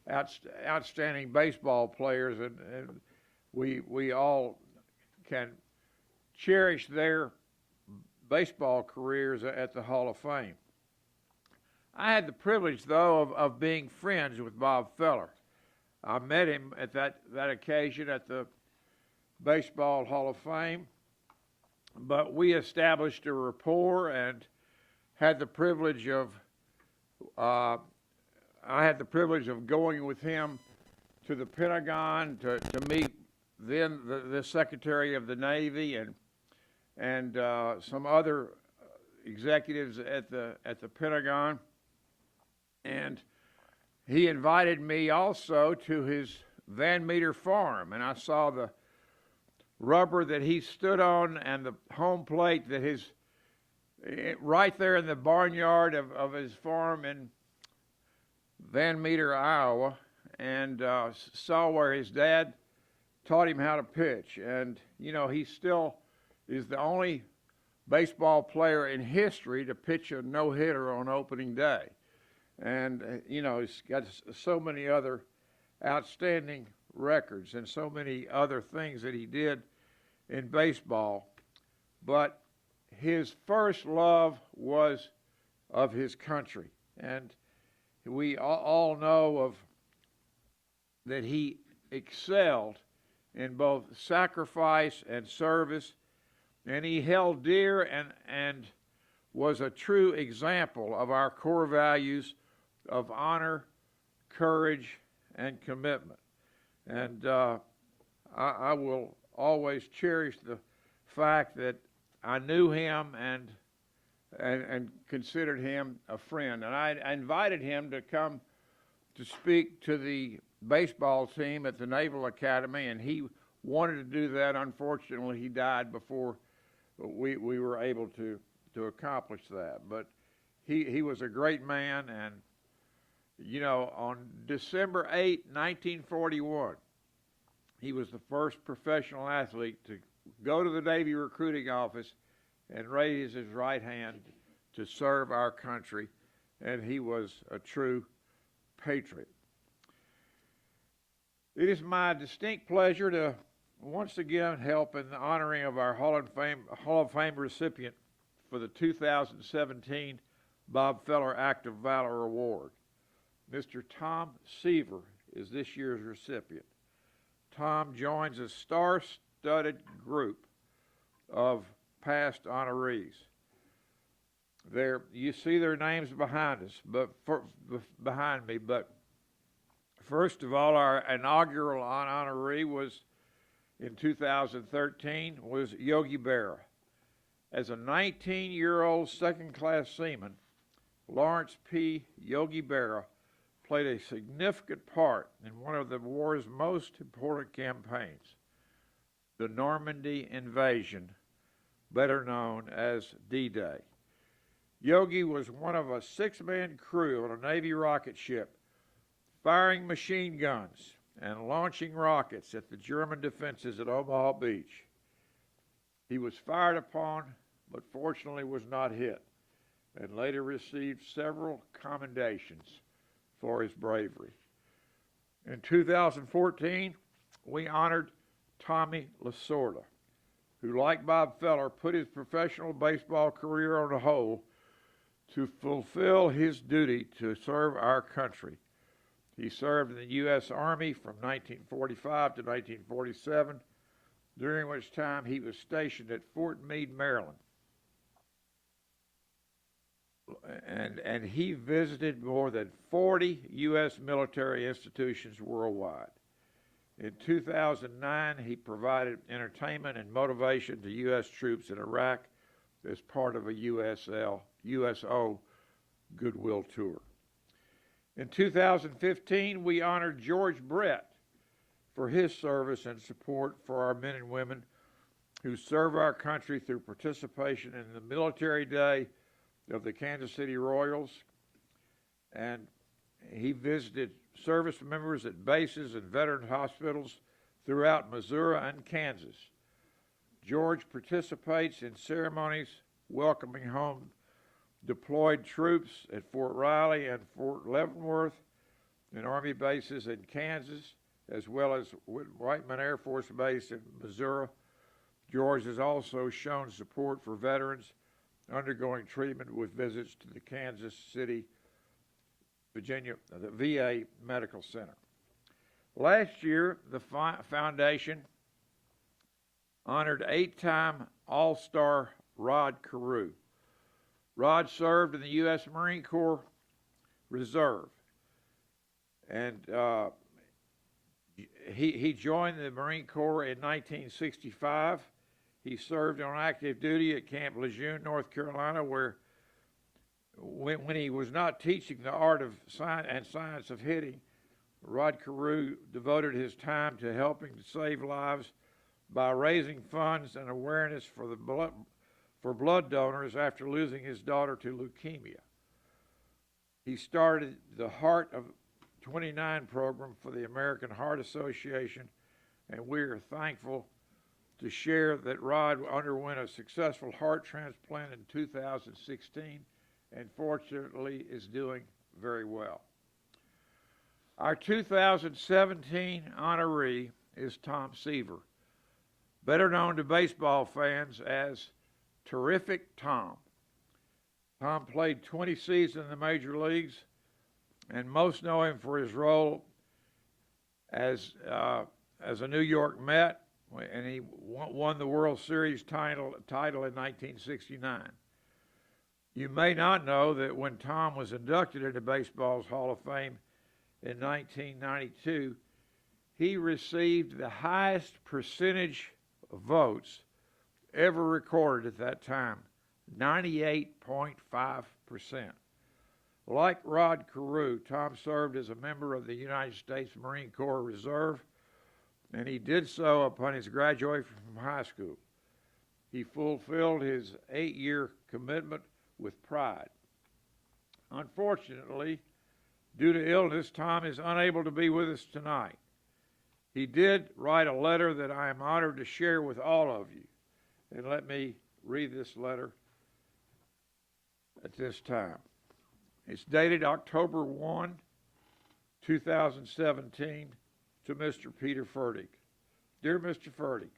outstanding baseball players, and we all can cherish their baseball careers at the Hall of Fame. I had the privilege, though, of being friends with Bob Feller. I met him at that occasion at the Baseball Hall of Fame, but we established a rapport and had the privilege of I had the privilege of going with him to the Pentagon to meet then the Secretary of the Navy and some other executives at the Pentagon, and he invited me also to his Van Meter farm, and I saw the rubber that he stood on and the home plate that right there in the barnyard of his farm in Van Meter, Iowa, and saw where his dad taught him how to pitch. And, you know, he still is the only baseball player in history to pitch a no-hitter on opening day. And, you know, he's got so many other outstanding records and so many other things that he did in baseball. But his first love was of his country. And we all know that he excelled in both sacrifice and service, and he held dear and was a true example of our core values of honor, courage, and commitment. And I will always cherish fact that I knew him and considered him a friend. And I invited him to come to speak to the baseball team at the Naval Academy, and he wanted to do that. Unfortunately, he died before we were able to accomplish that. But he was a great man, and you know, on December 8, 1941, he was the first professional athlete to go to the Navy recruiting office and raise his right hand to serve our country, and he was a true patriot. It is my distinct pleasure to once again help in the honoring of our Hall of Fame recipient for the 2017 Bob Feller Act of Valor Award. Mr. Tom Seaver is this year's recipient. Tom joins a star-studded group of past honorees. You see their names behind us, behind me. But first of all, our inaugural honoree was in 2013 was Yogi Berra. As a 19-year-old second-class seaman, Lawrence P. Yogi Berra played a significant part in one of the war's most important campaigns, the Normandy invasion, better known as D-Day. Yogi was one of a six-man crew on a Navy rocket ship, firing machine guns and launching rockets at the German defenses at Omaha Beach. He was fired upon, but fortunately was not hit, and later received several commendations for his bravery. In 2014, we honored Tommy Lasorda, who, like Bob Feller, put his professional baseball career on hold to fulfill his duty to serve our country. He served in the U.S. Army from 1945 to 1947, during which time he was stationed at Fort Meade, Maryland. And he visited more than 40 U.S. military institutions worldwide. In 2009, he provided entertainment and motivation to U.S. troops in Iraq as part of a USO Goodwill Tour. In 2015, we honored George Brett for his service and support for our men and women who serve our country through participation in the Military Day of the Kansas City Royals, and he visited service members at bases and veteran hospitals throughout Missouri and Kansas. George participates in ceremonies welcoming home deployed troops at Fort Riley and Fort Leavenworth and Army bases in Kansas, as well as Whiteman Air Force Base in Missouri. George has also shown support for veterans undergoing treatment with visits to the Kansas City, Virginia, the VA Medical Center. Last year, the foundation honored 8-time All-Star Rod Carew. Rod served in the U.S. Marine Corps Reserve, and he joined the Marine Corps in 1965. He served on active duty at Camp Lejeune, North Carolina, where when he was not teaching the art of science of hitting, Rod Carew devoted his time to helping to save lives by raising funds and awareness for blood donors after losing his daughter to leukemia. He started the Heart of 29 program for the American Heart Association, and we are thankful to share that Rod underwent a successful heart transplant in 2016 and fortunately is doing very well. Our 2017 honoree is Tom Seaver, better known to baseball fans as Terrific Tom. Tom played 20 seasons in the major leagues, and most know him for his role as a New York Met, and he won the World Series title in 1969. You may not know that when Tom was inducted into baseball's Hall of Fame in 1992, he received the highest percentage of votes ever recorded at that time, 98.5%. Like Rod Carew, Tom served as a member of the United States Marine Corps Reserve, and he did so upon his graduation from high school. He fulfilled his 8-year commitment with pride. Unfortunately, due to illness, Tom is unable to be with us tonight. He did write a letter that I am honored to share with all of you. And let me read this letter at this time. It's dated October 1, 2017, to Mr. Peter Furtick. Dear Mr. Furtick,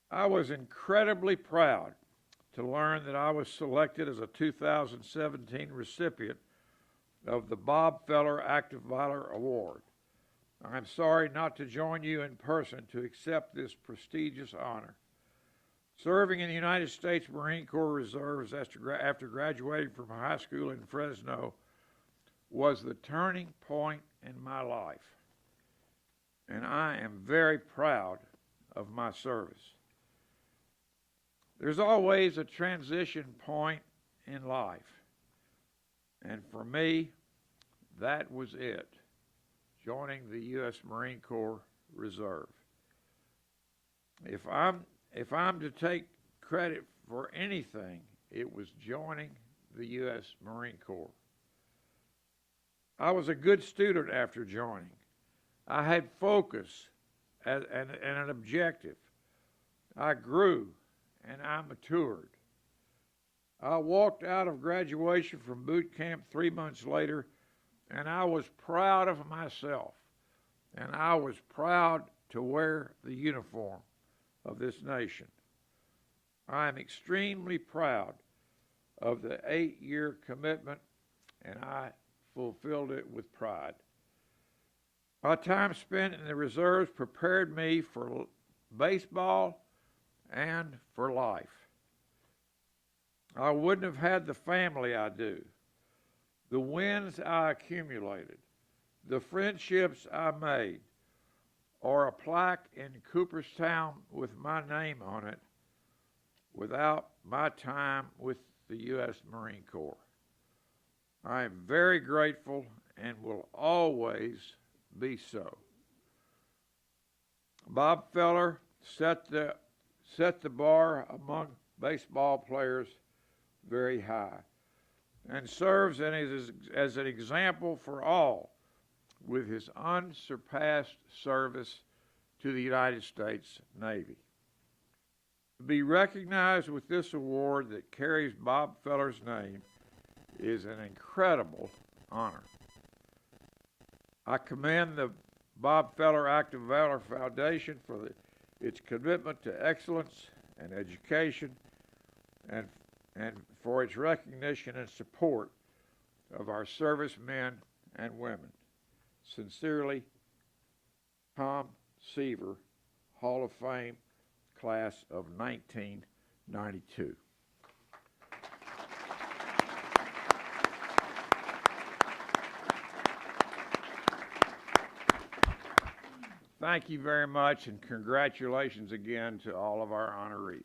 I was incredibly proud to learn that I was selected as a 2017 recipient of the Bob Feller Act of Valor Award. I'm sorry not to join you in person to accept this prestigious honor. Serving in the United States Marine Corps Reserves after graduating from high school in Fresno was the turning point in my life, and I am very proud of my service. There's always a transition point in life, and for me, that was it, joining the U.S. Marine Corps Reserve. If I'm to take credit for anything, it was joining the U.S. Marine Corps. I was a good student after joining. I had focus and an objective. I grew and I matured. I walked out of graduation from boot camp 3 months later, and I was proud of myself, and I was proud to wear the uniform of this nation. I am extremely proud of the 8-year commitment, and I fulfilled it with pride. My time spent in the reserves prepared me for baseball and for life. I wouldn't have had the family I do, the wins I accumulated, the friendships I made, or a plaque in Cooperstown with my name on it without my time with the U.S. Marine Corps. I am very grateful and will always be so. Bob Feller set the bar among baseball players very high and serves as an example for all with his unsurpassed service to the United States Navy. To be recognized with this award that carries Bob Feller's name is an incredible honor. I commend the Bob Feller Act of Valor Foundation for its commitment to excellence and education and for its recognition and support of our servicemen and women. Sincerely, Tom Seaver, Hall of Fame, class of 1992. Thank you very much, and congratulations again to all of our honorees.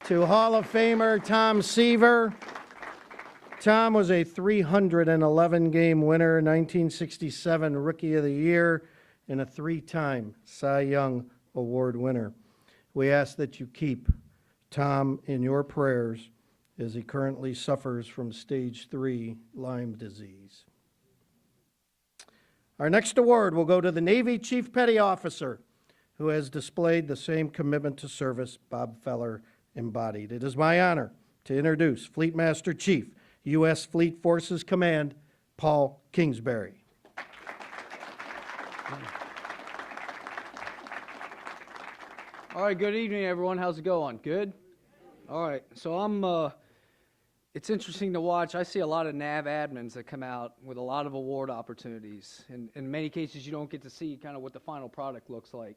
To Hall of Famer Tom Seaver. Tom was a 311-game winner, 1967 Rookie of the Year, and a 3-time Cy Young Award winner. We ask that you keep Tom in your prayers as he currently suffers from stage 3 Lyme disease. Our next award will go to the Navy Chief Petty Officer, who has displayed the same commitment to service Bob Feller embodied. It is my honor to introduce Fleet Master Chief, U.S. Fleet Forces Command, Paul Kingsbury. All right, good evening, everyone. How's it going? Good? All right, so it's interesting to watch. I see a lot of NAV admins that come out with a lot of award opportunities. And in many cases, you don't get to see kind of what the final product looks like.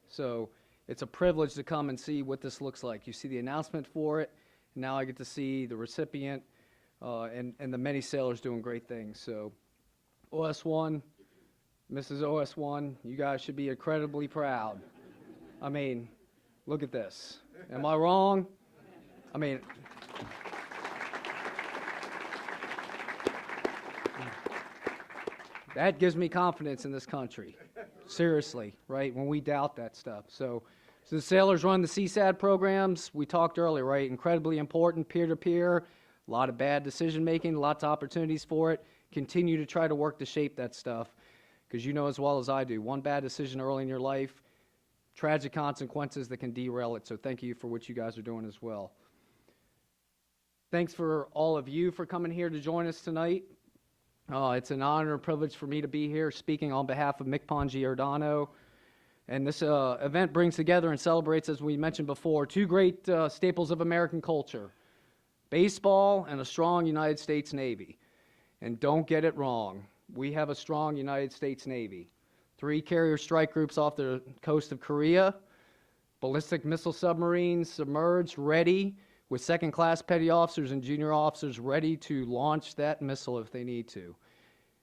So it's a privilege to come and see what this looks like. You see the announcement for it, and now I get to see the recipient and the many sailors doing great things. So OS1, Mrs. OS1, you guys should be incredibly proud. I mean, look at this. Am I wrong? I mean, that gives me confidence in this country. Seriously, right? When we doubt that stuff. So the sailors run the CSAD programs. We talked earlier, right? Incredibly important, peer-to-peer, a lot of bad decision-making, lots of opportunities for it. Continue to try to work to shape that stuff, because you know as well as I do, one bad decision early in your life, tragic consequences that can derail it. So thank you for what you guys are doing as well. Thanks for all of you for coming here to join us tonight. It's an honor and privilege for me to be here speaking on behalf of MCPON Giordano. And this event brings together and celebrates, as we mentioned before, two great staples of American culture, baseball and a strong United States Navy. And don't get it wrong, we have a strong United States Navy. 3 carrier strike groups off the coast of Korea, ballistic missile submarines submerged, ready, with second-class petty officers and junior officers ready to launch that missile if they need to.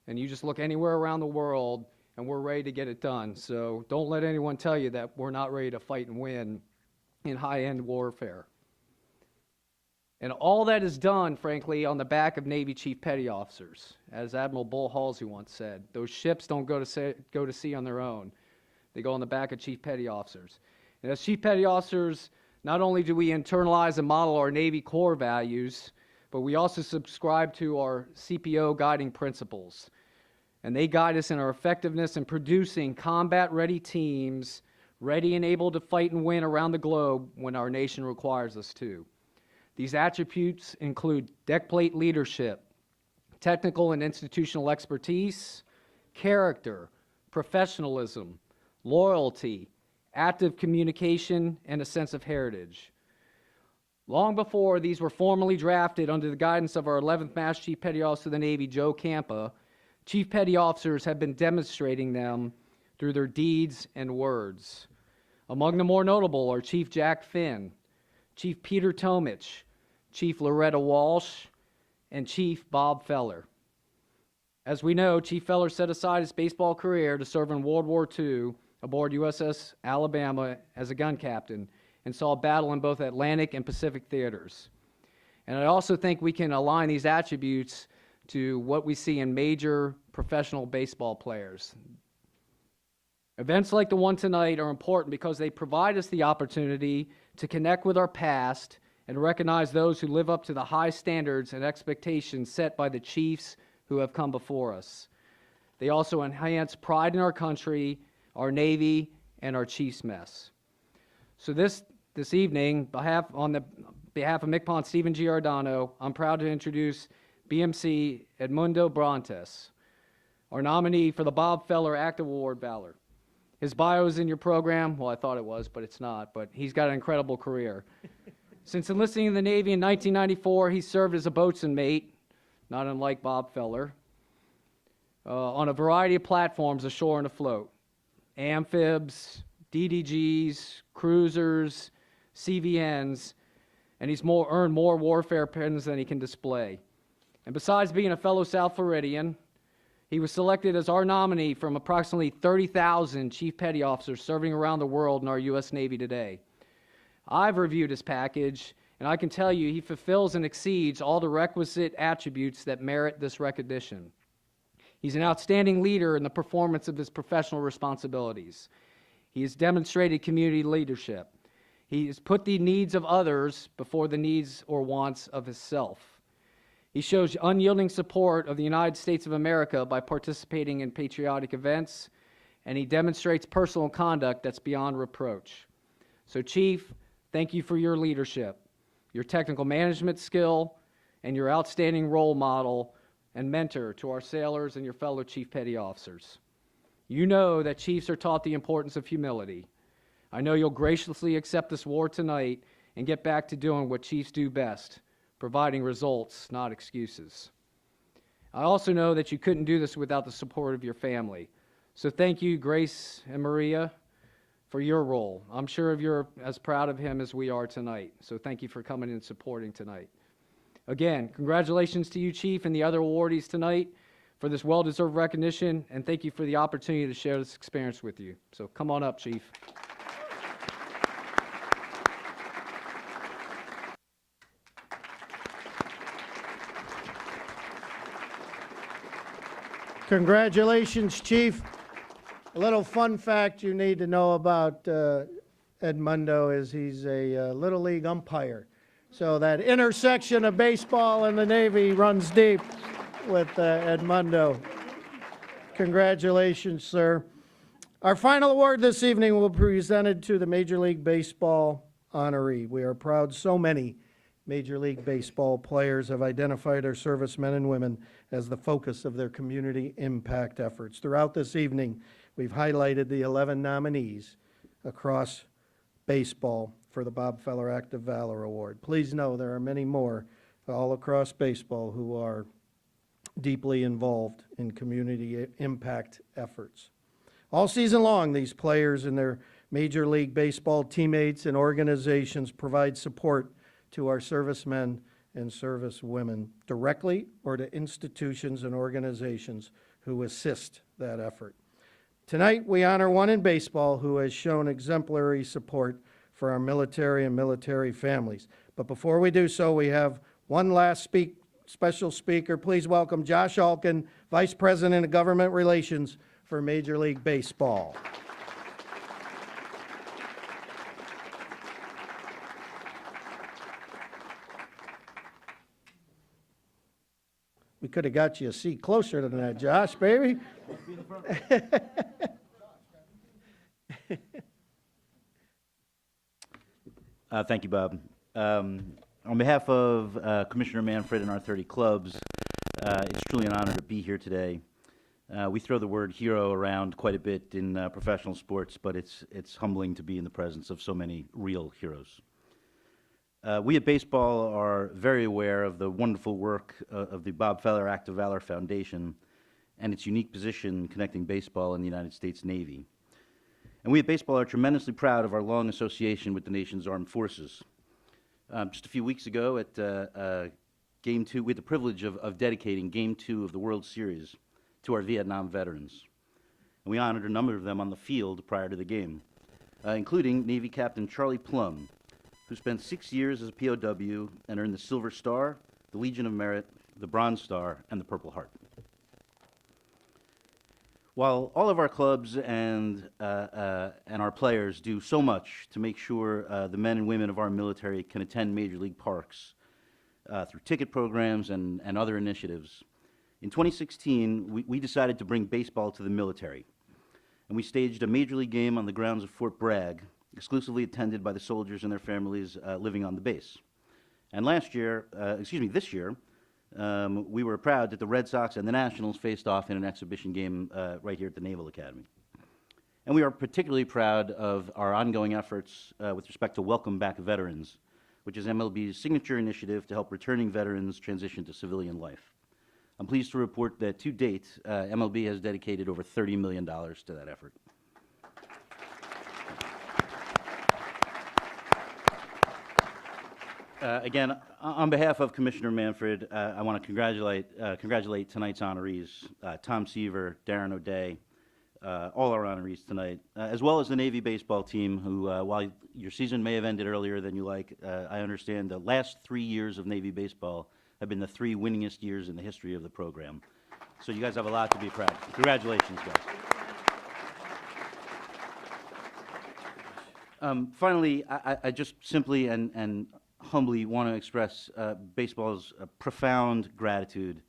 And you just look anywhere around the world, and we're ready to get it done. So don't let anyone tell you that we're not ready to fight and win in high-end warfare. And all that is done, frankly, on the back of Navy Chief Petty Officers. As Admiral Bull Halsey once said, those ships don't go to sea on their own. They go on the back of Chief Petty Officers. And as Chief Petty Officers, not only do we internalize and model our Navy core values, but we also subscribe to our CPO guiding principles. And they guide us in our effectiveness in producing combat-ready teams, ready and able to fight and win around the globe when our nation requires us to. These attributes include deck plate leadership, technical and institutional expertise, character, professionalism, loyalty, active communication, and a sense of heritage. Long before these were formally drafted under the guidance of our 11th Master Chief Petty Officer of the Navy, Joe Campa, Chief Petty Officers have been demonstrating them through their deeds and words. Among the more notable are Chief Jack Finn, Chief Peter Tomich, Chief Loretta Walsh, and Chief Bob Feller. As we know, Chief Feller set aside his baseball career to serve in World War II aboard USS Alabama as a gun captain and saw battle in both Atlantic and Pacific theaters. And I also think we can align these attributes to what we see in major professional baseball players. Events like the one tonight are important because they provide us the opportunity to connect with our past and recognize those who live up to the high standards and expectations set by the chiefs who have come before us. They also enhance pride in our country, our Navy, and our Chiefs Mess. So this evening, on the behalf of MCPON Stephen Giordano, I'm proud to introduce BMC Edmundo Brantes, our nominee for the Bob Feller Active Award Valor. His bio is in your program. Well, I thought it was, but it's not. But he's got an incredible career. Since enlisting in the Navy in 1994, he served as a boatswain mate, not unlike Bob Feller, on a variety of platforms ashore and afloat. Amphibs, DDGs, cruisers, CVNs, and he's earned more warfare pens than he can display. And besides being a fellow South Floridian, he was selected as our nominee from approximately 30,000 Chief Petty Officers serving around the world in our U.S. Navy today. I've reviewed his package, and I can tell you he fulfills and exceeds all the requisite attributes that merit this recognition. He's an outstanding leader in the performance of his professional responsibilities. He has demonstrated community leadership. He has put the needs of others before the needs or wants of himself. He shows unyielding support of the United States of America by participating in patriotic events, and he demonstrates personal conduct that's beyond reproach. So, Chief, thank you for your leadership, your technical management skill, and your outstanding role model and mentor to our sailors and your fellow Chief Petty Officers. You know that chiefs are taught the importance of humility. I know you'll graciously accept this award tonight and get back to doing what chiefs do best, providing results, not excuses. I also know that you couldn't do this without the support of your family. So thank you, Grace and Maria, for your role. I'm sure you're as proud of him as we are tonight. So thank you for coming and supporting tonight. Again, congratulations to you, Chief, and the other awardees tonight for this well-deserved recognition, and thank you for the opportunity to share this experience with you. So come on up, Chief. Congratulations, Chief. A little fun fact you need to know about Edmundo is he's a Little League umpire. So that intersection of baseball and the Navy runs deep with Edmundo. Congratulations, sir. Our final award this evening will be presented to the Major League Baseball honoree. We are proud so many Major League Baseball players have identified our servicemen and women as the focus of their community impact efforts. Throughout this evening, we've highlighted the 11 nominees across baseball for the Bob Feller Act of Valor Award. Please know there are many more all across baseball who are deeply involved in community impact efforts. All season long, these players and their Major League Baseball teammates and organizations provide support to our servicemen and servicewomen directly or to institutions and organizations who assist that effort. Tonight, we honor one in baseball who has shown exemplary support for our military and military families. But before we do so, we have one last special speaker. Please welcome Josh Alkin, Vice President of Government Relations for Major League Baseball. We could have got you a seat closer than that, Josh, baby. Thank you, Bob. On behalf of Commissioner Manfred and our 30 clubs, it's truly an honor to be here today. We throw the word hero around quite a bit in professional sports, but it's humbling to be in the presence of so many real heroes. We at baseball are very aware of the wonderful work of the Bob Feller Act of Valor Foundation and its unique position connecting baseball and the United States Navy. And we at baseball are tremendously proud of our long association with the nation's armed forces. Just a few weeks ago at Game 2, we had the privilege of dedicating Game 2 of the World Series to our Vietnam veterans. And we honored a number of them on the field prior to the game, including Navy Captain Charlie Plum, who spent 6 years as a POW and earned the Silver Star, the Legion of Merit, the Bronze Star, and the Purple Heart. While all of our clubs and our players do so much to make sure the men and women of our military can attend Major League parks through ticket programs and other initiatives, in 2016, we decided to bring baseball to the military. And we staged a Major League game on the grounds of Fort Bragg, exclusively attended by the soldiers and their families living on the base. And this year, we were proud that the Red Sox and the Nationals faced off in an exhibition game right here at the Naval Academy. And we are particularly proud of our ongoing efforts with respect to Welcome Back Veterans, which is MLB's signature initiative to help returning veterans transition to civilian life. I'm pleased to report that to date, MLB has dedicated over $30 million to that effort. Again, on behalf of Commissioner Manfred, I want to congratulate tonight's honorees, Tom Seaver, Darren O'Day, all our honorees tonight, as well as the Navy baseball team, who, while your season may have ended earlier than you like, I understand the last 3 years of Navy baseball have been the 3 winningest years in the history of the program. So you guys have a lot to be proud of. Congratulations, guys. Finally, I just simply and humbly want to express baseball's profound gratitude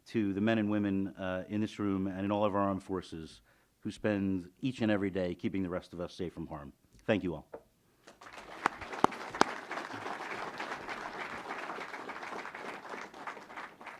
to the men and women in this room and in all of our armed forces who spend each and every day keeping the rest of us safe from harm. Thank you all.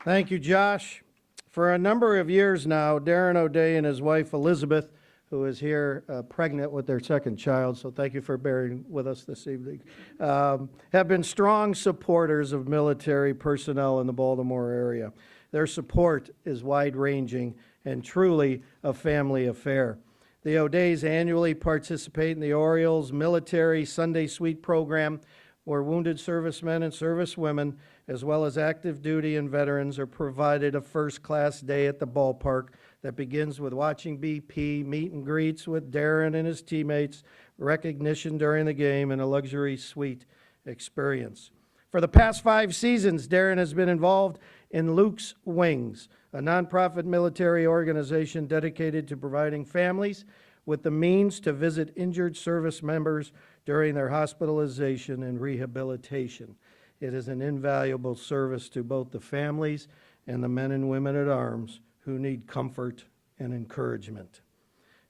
Thank you, Josh. For a number of years now, Darren O'Day and his wife Elizabeth, who is here pregnant with their second child, so thank you for bearing with us this evening, have been strong supporters of military personnel in the Baltimore area. Their support is wide-ranging and truly a family affair. The O'Days annually participate in the Orioles Military Sunday Suite program, where wounded servicemen and servicewomen, as well as active duty and veterans, are provided a first-class day at the ballpark that begins with watching BP, meet and greets with Darren and his teammates, recognition during the game, and a luxury suite experience. For the past 5 seasons, Darren has been involved in Luke's Wings, a nonprofit military organization dedicated to providing families with the means to visit injured service members during their hospitalization and rehabilitation. It is an invaluable service to both the families and the men and women at arms who need comfort and encouragement.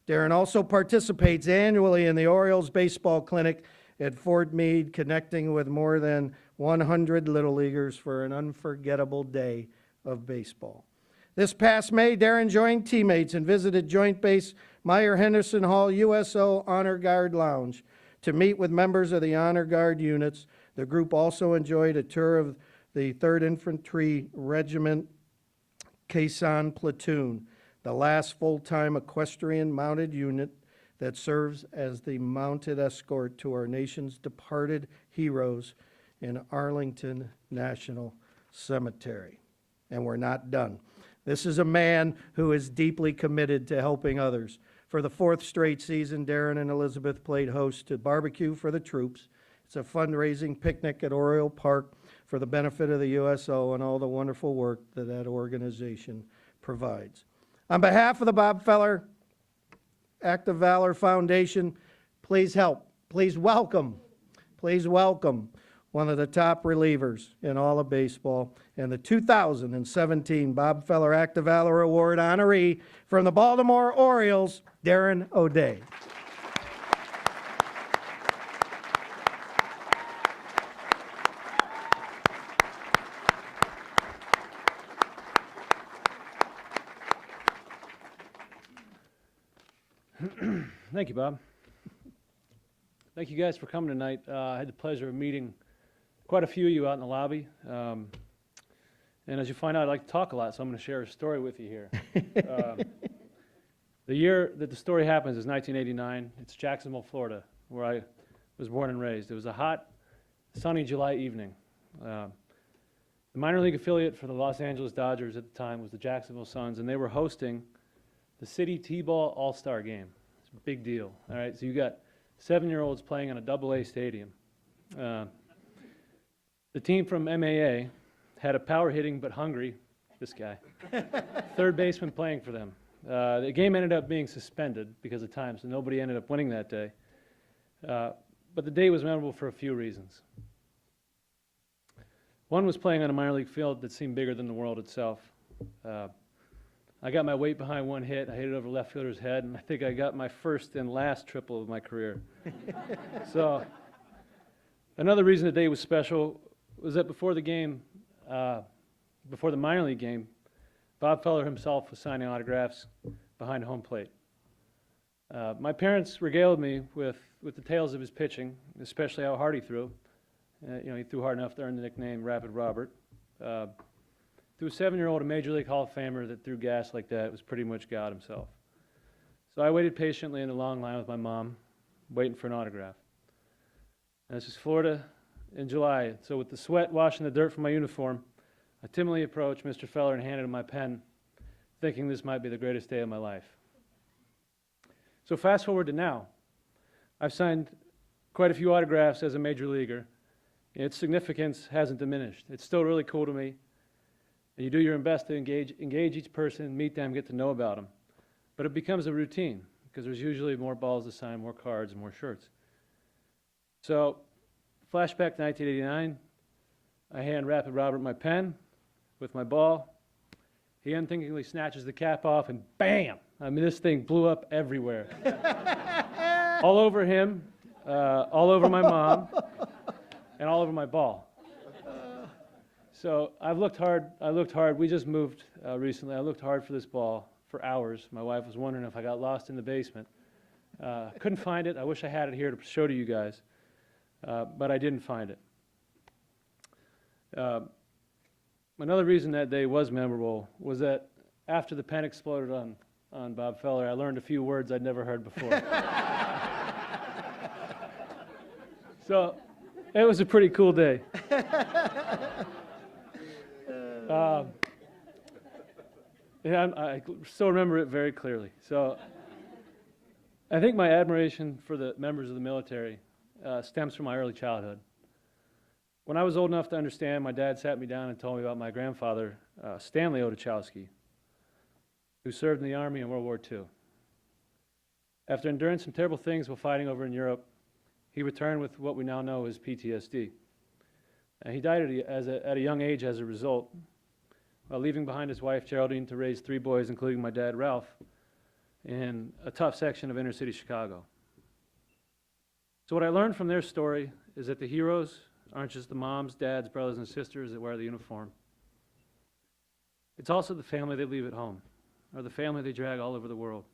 Darren also participates annually in the Orioles Baseball Clinic at Fort Meade, connecting with more than 100 Little Leaguers for an unforgettable day of baseball. This past May, Darren joined teammates and visited Joint Base Meyer Henderson Hall USO Honor Guard Lounge to meet with members of the Honor Guard units. The group also enjoyed a tour of the 3rd Infantry Regiment Quezon Platoon, the last full-time equestrian mounted unit that serves as the mounted escort to our nation's departed heroes in Arlington National Cemetery. And we're not done. This is a man who is deeply committed to helping others. For the 4th straight season, Darren and Elizabeth played host to Barbecue for the Troops. It's a fundraising picnic at Oriole Park for the benefit of the USO and all the wonderful work that that organization provides. On behalf of the Bob Feller Act of Valor Foundation, please welcome one of the top relievers in all of baseball and the 2017 Bob Feller Act of Valor Award honoree from the Baltimore Orioles, Darren O'Day. Thank you, Bob. Thank you guys for coming tonight. I had the pleasure of meeting quite a few of you out in the lobby. And as you find out, I like to talk a lot, so I'm going to share a story with you here. The year that the story happens is 1989. It's Jacksonville, Florida, where I was born and raised. It was a hot, sunny July evening. The minor league affiliate for the Los Angeles Dodgers at the time was the Jacksonville Suns, and they were hosting the City T-Ball All-Star Game. It's a big deal. All right, so you got 7-year-olds playing on a AA stadium. The team from MAA had a power-hitting but hungry, this guy, third baseman playing for them. The game ended up being suspended because of time, so nobody ended up winning that day. But the day was memorable for a few reasons. One was playing on a minor league field that seemed bigger than the world itself. I got my weight behind one hit. I hit it over left fielder's head, and I think I got my first and last triple of my career. So another reason the day was special was that before the game, before the minor league game, Bob Feller himself was signing autographs behind home plate. My parents regaled me with the tales of his pitching, especially how hard he threw. He threw hard enough to earn the nickname Rapid Robert. To a 7-year-old, a Major League Hall of Famer that threw gas like that was pretty much God himself. So I waited patiently in the long line with my mom, waiting for an autograph. And this is Florida in July. So with the sweat washing the dirt from my uniform, I timidly approached Mr. Feller and handed him my pen, thinking this might be the greatest day of my life. So fast forward to now. I've signed quite a few autographs as a major leaguer. Its significance hasn't diminished. It's still really cool to me. And you do your best to engage each person, meet them, get to know about them. But it becomes a routine because there's usually more balls to sign, more cards, and more shirts. So, flashback to 1989. I hand Rapid Robert my pen with my ball. He unthinkingly snatches the cap off, and bam! I mean, this thing blew up everywhere. All over him, all over my mom, and all over my ball. So I've looked hard. We just moved recently. I looked hard for this ball for hours. My wife was wondering if I got lost in the basement. Couldn't find it. I wish I had it here to show to you guys, but I didn't find it. Another reason that day was memorable was that after the pen exploded on Bob Feller, I learned a few words I'd never heard before. So It was a pretty cool day. Yeah, I still remember it very clearly. So I think my admiration for the members of the military stems from my early childhood. When I was old enough to understand, my dad sat me down and told me about my grandfather, Stanley Otochowski, who served in the Army in World War II. After enduring some terrible things while fighting over in Europe, he returned with what we now know as PTSD. And he died at a young age as a result, while leaving behind his wife, Geraldine, to raise 3 boys, including my dad, Ralph, in a tough section of inner city Chicago. So what I learned from their story is that the heroes aren't just the moms, dads, brothers, and sisters that wear the uniform. It's also the family they leave at home, or the family they drag all over the world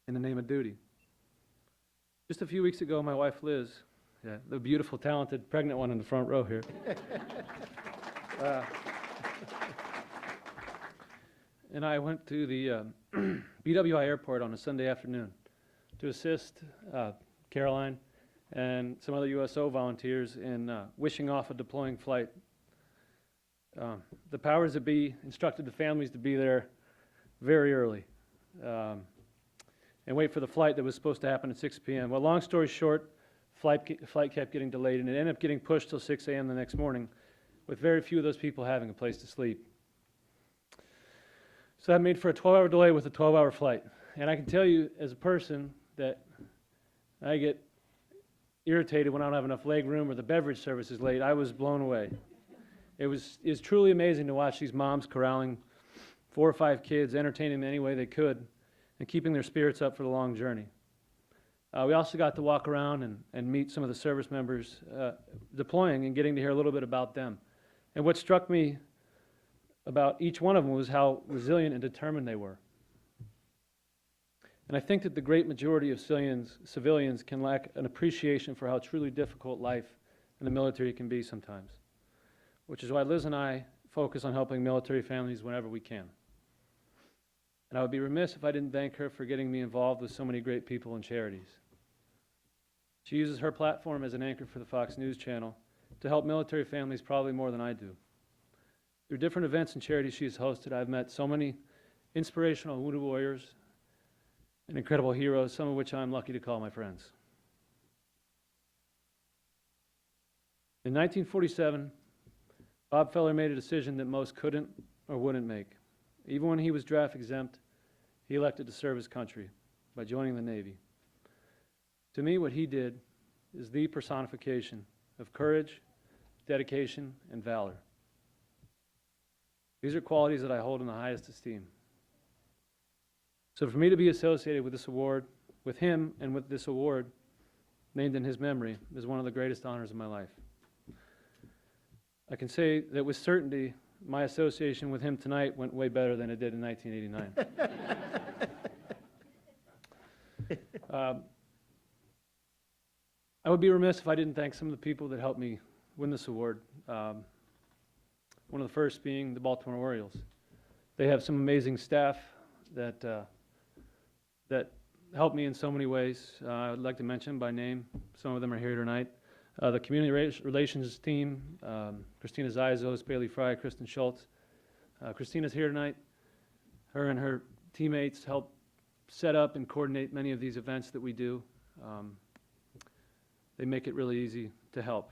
in the name of duty. Just a few weeks ago, my wife Liz, the beautiful, talented, pregnant one in the front row here, and I went to the BWI airport on a Sunday afternoon to assist Caroline and some other USO volunteers in wishing off a deploying flight. The powers that be instructed the families to be there very early and wait for the flight that was supposed to happen at 6 p.m. Well, long story short, flight kept getting delayed, and it ended up getting pushed till 6 a.m. the next morning, with very few of those people having a place to sleep. So that made for a 12-hour delay with a 12-hour flight. And I can tell you, as a person, that I get irritated when I don't have enough leg room or the beverage service is late. I was blown away. It was truly amazing to watch these moms corralling 4 or 5 kids, entertaining them any way they could, and keeping their spirits up for the long journey. We also got to walk around and meet some of the service members deploying and getting to hear a little bit about them. And what struck me about each one of them was how resilient and determined they were. And I think that the great majority of civilians can lack an appreciation for how truly difficult life in the military can be sometimes, which is why Liz and I focus on helping military families whenever we can. And I would be remiss if I didn't thank her for getting me involved with so many great people and charities. She uses her platform as an anchor for the Fox News channel to help military families probably more than I do. Through different events and charities she's hosted, I've met so many inspirational wounded warriors and incredible heroes, some of which I'm lucky to call my friends. In 1947, Bob Feller made a decision that most couldn't or wouldn't make. Even when he was draft exempt, he elected to serve his country by joining the Navy. To me, what he did is the personification of courage, dedication, and valor. These are qualities that I hold in the highest esteem. So for me to be associated with this award, with him and with this award named in his memory, is one of the greatest honors of my life. I can say that with certainty, my association with him tonight went way better than it did in 1989. I would be remiss if I didn't thank some of the people that helped me win this award. One of the first being the Baltimore Orioles. They have some amazing staff that helped me in so many ways. I would like to mention by name. Some of them are here tonight. The community relations team, Christina Zizos, Bailey Fry, Kristen Schultz. Christina's here tonight. Her and her teammates help set up and coordinate many of these events that we do. They make it really easy to help.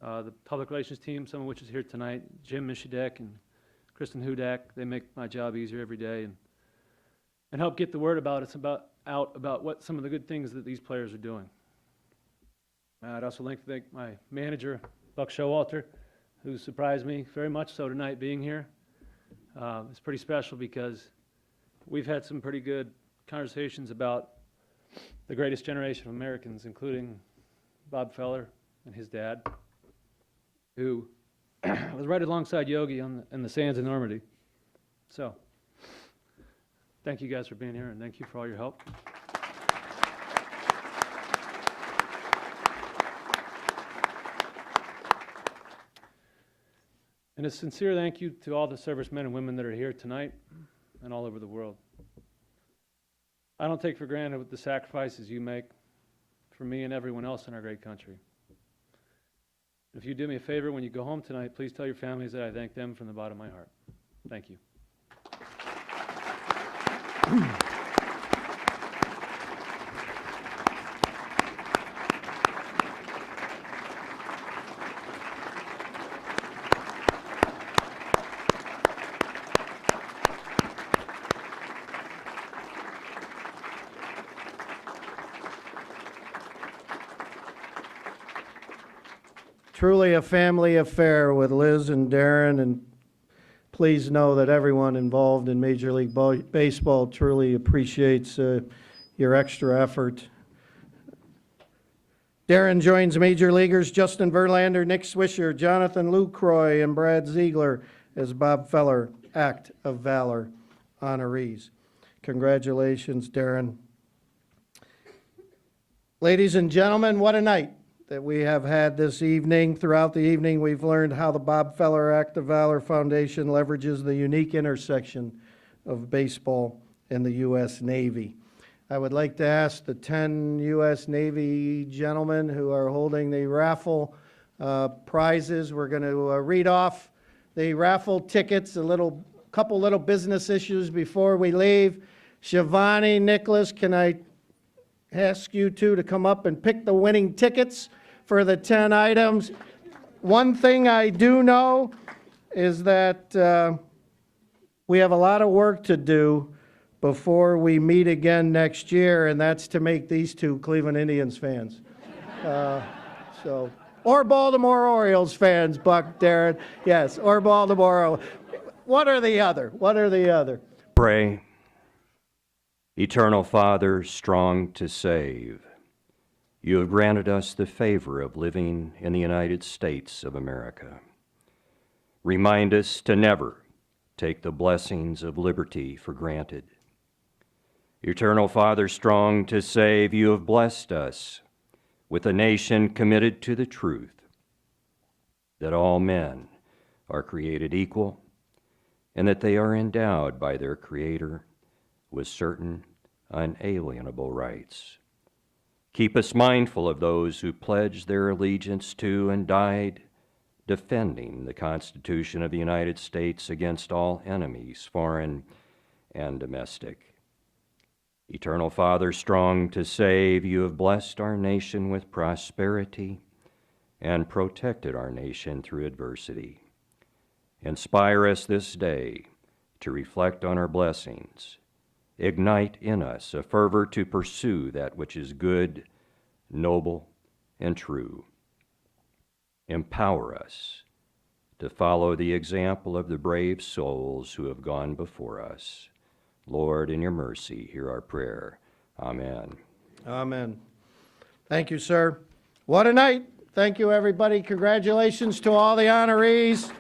The public relations team, some of which is here tonight, Jim Mishidek and Kristen Hudak, they make my job easier every day and help get the word out about what some of the good things that these players are doing. I'd also like to thank my manager, Buck Showalter, who surprised me very much so tonight being here. It's pretty special because we've had some pretty good conversations about the greatest generation of Americans, including Bob Feller and his dad, who was right alongside Yogi in the sands of Normandy. So, thank you guys for being here, and thank you for all your help. And a sincere thank you to all the servicemen and women that are here tonight and all over the world. I don't take for granted the sacrifices you make for me and everyone else in our great country. If you do me a favor when you go home tonight, please tell your families that I thank them from the bottom of my heart. Thank you. Truly a family affair with Liz and Darren, and please know that everyone involved in Major League Baseball truly appreciates your extra effort. Darren joins Major Leaguers Justin Verlander, Nick Swisher, Jonathan Lucroy, and Brad Ziegler as Bob Feller Act of Valor honorees. Congratulations, Darren. Ladies and gentlemen, what a night that we have had this evening. Throughout the evening, we've learned how the Bob Feller Act of Valor Foundation leverages the unique intersection of baseball and the U.S. Navy. I would like to ask the 10 U.S. Navy gentlemen who are holding the raffle prizes. We're going to read off the raffle tickets, couple little business issues before we leave. Shivani, Nicholas, can I ask you two to come up and pick the winning tickets for the 10 items? One thing I do know is that we have a lot of work to do before we meet again next year, and that's to make these two Cleveland Indians fans. Or Baltimore Orioles fans, Buck, Darren. Yes, or Baltimore. What are the other? Pray. Eternal Father, strong to save, you have granted us the favor of living in the United States of America. Remind us to never take the blessings of liberty for granted. Eternal Father, strong to save, you have blessed us with a nation committed to the truth that all men are created equal and that they are endowed by their Creator with certain unalienable rights. Keep us mindful of those who pledged their allegiance to and died defending the Constitution of the United States against all enemies, foreign and domestic. Eternal Father, strong to save, you have blessed our nation with prosperity and protected our nation through adversity. Inspire us this day to reflect on our blessings. Ignite in us a fervor to pursue that which is good, noble, and true. Empower us to follow the example of the brave souls who have gone before us. Lord, in your mercy, hear our prayer. Amen. Amen. Thank you, sir. What a night. Thank you, everybody. Congratulations to all the honorees.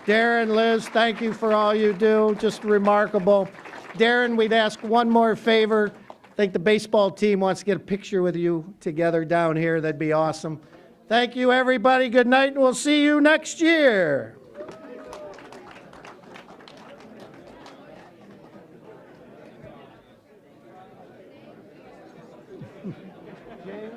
Darren, Liz, thank you for all you do. Just remarkable. Darren, we'd ask one more favor. I think the baseball team wants to get a picture with you together down here. That'd be awesome. Thank you, everybody. Good night, and we'll see you next year. James?